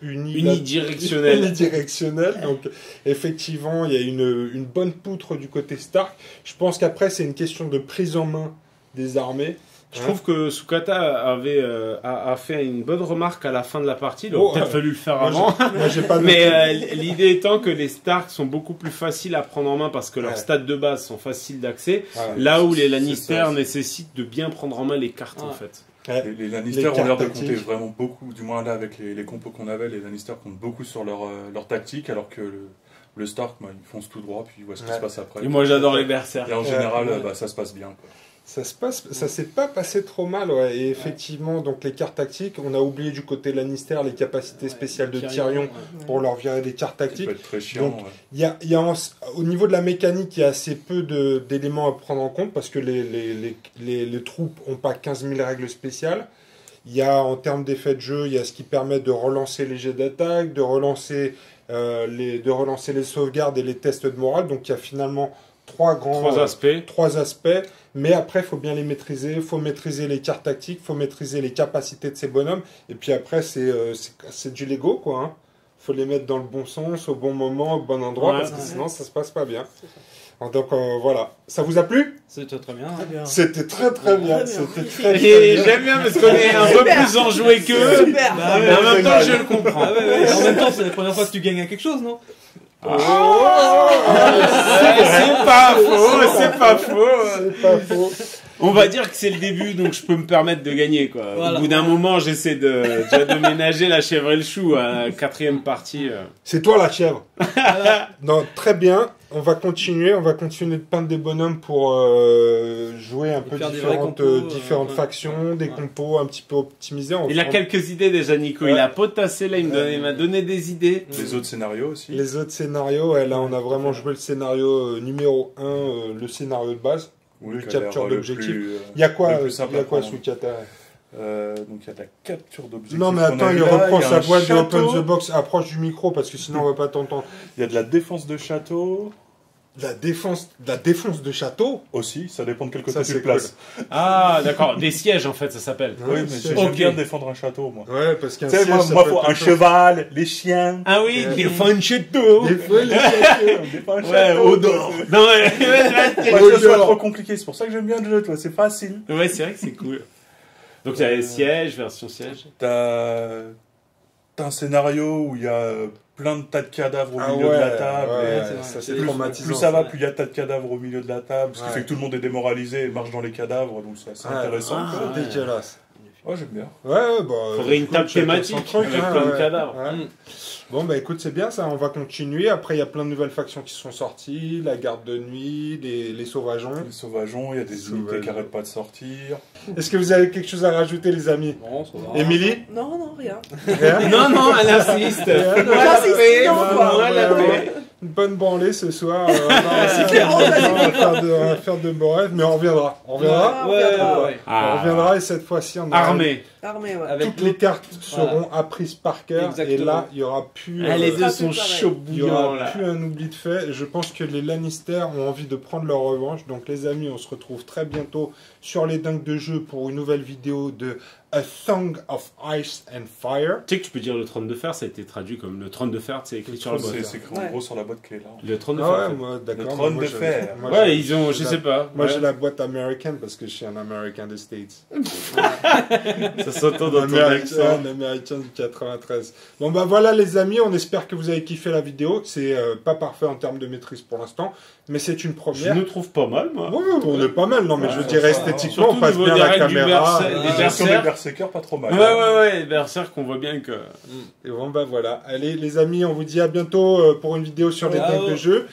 Unidirectionnelle. unidirectionnelle. Donc, effectivement, il y a une bonne poutre du côté Stark. Je pense qu'après, c'est une question de prise en main des armées. Je trouve que Sukata a fait une bonne remarque à la fin de la partie. Il aurait Oh, peut-être fallu le faire Moi, avant. Moi, j'ai pas Mais l'idée étant que les Stark sont beaucoup plus faciles à prendre en main parce que leurs Ouais. stats de base sont faciles d'accès. Voilà. Là où les C'est Lannister ça. nécessitent de bien prendre en main les cartes en Ouais. fait. Ouais. Les Lannister Les ont l'air de cartes compter tactiques. vraiment beaucoup, du moins là avec les compos qu'on avait, les Lannister comptent beaucoup sur leur tactique, alors que le Stark, bah, ils foncent tout droit, puis ils voient ce qui Ouais. se passe après. Et moi j'adore les berserkers. Et en général, Ouais. bah, ça se passe bien. Quoi. Ça s'est pas passé trop mal, ouais. Et effectivement, donc les cartes tactiques, on a oublié du côté Lannister les capacités spéciales de Tyrion pour leur virer des cartes Ça tactiques. peut être très chiant. Donc, ouais. Il y a au niveau de la mécanique, il y a assez peu d'éléments à prendre en compte parce que les troupes n'ont pas 15 000 règles spéciales. Il y a en termes d'effet de jeu, il y a ce qui permet de relancer les jets d'attaque, de relancer les sauvegardes et les tests de morale. Donc il y a finalement trois aspects. Mais après, il faut bien les maîtriser. Il faut maîtriser les cartes tactiques, il faut maîtriser les capacités de ces bonhommes. Et puis après, c'est du Lego, quoi. Hein. Faut les mettre dans le bon sens, au bon moment, au bon endroit, parce que sinon ça se passe pas bien. Donc voilà. Ça vous a plu? C'était très bien. C'était très bien. C'était très Et bien. j'aime bien parce qu'on est un peu plus enjoué qu'eux. Super. Mais en même temps, je le comprends. Ah ouais. En même temps, c'est la première fois que tu gagnes à quelque chose, non? C'est pas faux, c'est pas faux. C'est pas faux. On va dire que c'est le début, donc je peux me permettre de gagner, quoi. Voilà. Au bout d'un moment, j'essaie déjà de ménager la chèvre et le chou à la 4e partie. C'est toi la chèvre. Non, très bien. On va continuer de peindre des bonhommes pour jouer un peu faire des vrais différentes compos, factions, des compos un petit peu optimisés. Il a quelques idées déjà, Nico. Ouais. Il a potassé là, il m'a donné des idées. Les autres scénarios aussi. Les autres scénarios, ouais, là on a vraiment joué le scénario numéro 1, le scénario de base. Oui, le qui a l'air capture le d'objectif. plus, Il y a quoi, le plus simple à prendre. sous Qatar? Donc il y a de la capture d'objectifs. Non mais qu'on attends, a il eu là, reprend il y a sa un boîte de château, Open the Box, approche du micro parce que sinon on va pas t'entendre. Il y a de la défense de château La défense de château. aussi, ça dépend de quel Ça, côté tu c'est le places. Ah, d'accord. Des sièges, en fait, ça s'appelle. Oui, mais c'est- j'aime Ok. bien défendre un château, moi. Ouais, parce qu'un Tu sais, siège, moi, ça moi peut faut être un quelque cheval, les chiens. Ah oui, Ouais. des fanchettos. chose. Des fois, les châteaux. On défend un Ouais, château. au dehors. Non, ouais, Pas que ce soit trop compliqué, c'est pour ça que j'aime bien le jeu, toi, c'est facile. ouais, c'est vrai que c'est cool. Donc, il y a les sièges, version siège. T'as un scénario où il y a plein de tas de cadavres au Ah milieu de la ouais, table. ouais, et ouais, ça c'est plus, traumatisant. plus ça va, plus il y a de tas de cadavres au milieu de la table, ce qui Ouais. fait que tout le monde est démoralisé et marche dans les cadavres, donc c'est assez intéressant. Ah, quoi. C'est ouais. dégueulasse. Ouais, j'aime bien. Ouais, bah. Faudrait une table chacun thématique son truc, avec hein, plein de ouais. cadavres. Ouais. Bon, bah écoute, c'est bien ça, on va continuer. Après, il y a plein de nouvelles factions qui sont sorties, la garde de nuit, les sauvageons. Les sauvageons, il y a des unités Sauvageons. qui arrêtent pas de sortir. Est-ce que vous avez quelque chose à rajouter, les amis? Bon, ça va. Émilie? Non, rien. Rien. Non, non, elle insiste. Ouais, Moi, la j'insiste, paix, non, moi, quoi. la Ouais, paix. Une bonne branlée ce soir. C'est clair, on va faire de beaux rêves, mais on reviendra. On reviendra. Ouais, ouais. On reviendra et cette fois-ci, on aura Armée. Armée, ouais. Avec toutes les cartes seront apprises par cœur. Et Exactement. là, il y aura plus. Ah, les Ça, deux c'est sont pareil. chauds Il y bouillants, aura là. plus un oubli de fait. Je pense que les Lannister ont envie de prendre leur revanche. Donc les amis, on se retrouve très bientôt sur les dingues de jeu pour une nouvelle vidéo de A Song of Ice and Fire. Tu sais que tu peux dire le trône de fer, ça a été traduit comme le trône de fer, c'est écrit sur la boîte. C'est écrit en Ouais. gros sur la boîte qui est là. Le trône de fer. Ah en ouais, fait. moi, d'accord. Le trône moi, de je- fer. moi, Ouais, je- ils ont, je la- sais pas. Moi, Ouais. j'ai la boîte américaine parce que je suis un Américain des States. Ça s'entend dans ton accent. Un Américain du 93. Bon bah voilà les amis, on espère que vous avez kiffé la vidéo. C'est pas parfait en termes de maîtrise pour l'instant, mais c'est une Je première. nous trouve pas mal, moi. Ouais, on est pas mal, non mais Ouais, je dirais ça va. esthétiquement, Surtout on passe au niveau bien des la règles du caméra. berserk, des La version des berserk. berserkers, pas trop mal. Ouais, berserk, on voit bien que... Et bon bah voilà. Allez les amis, on vous dit à bientôt pour une vidéo sur les Ciao. dingues de jeu.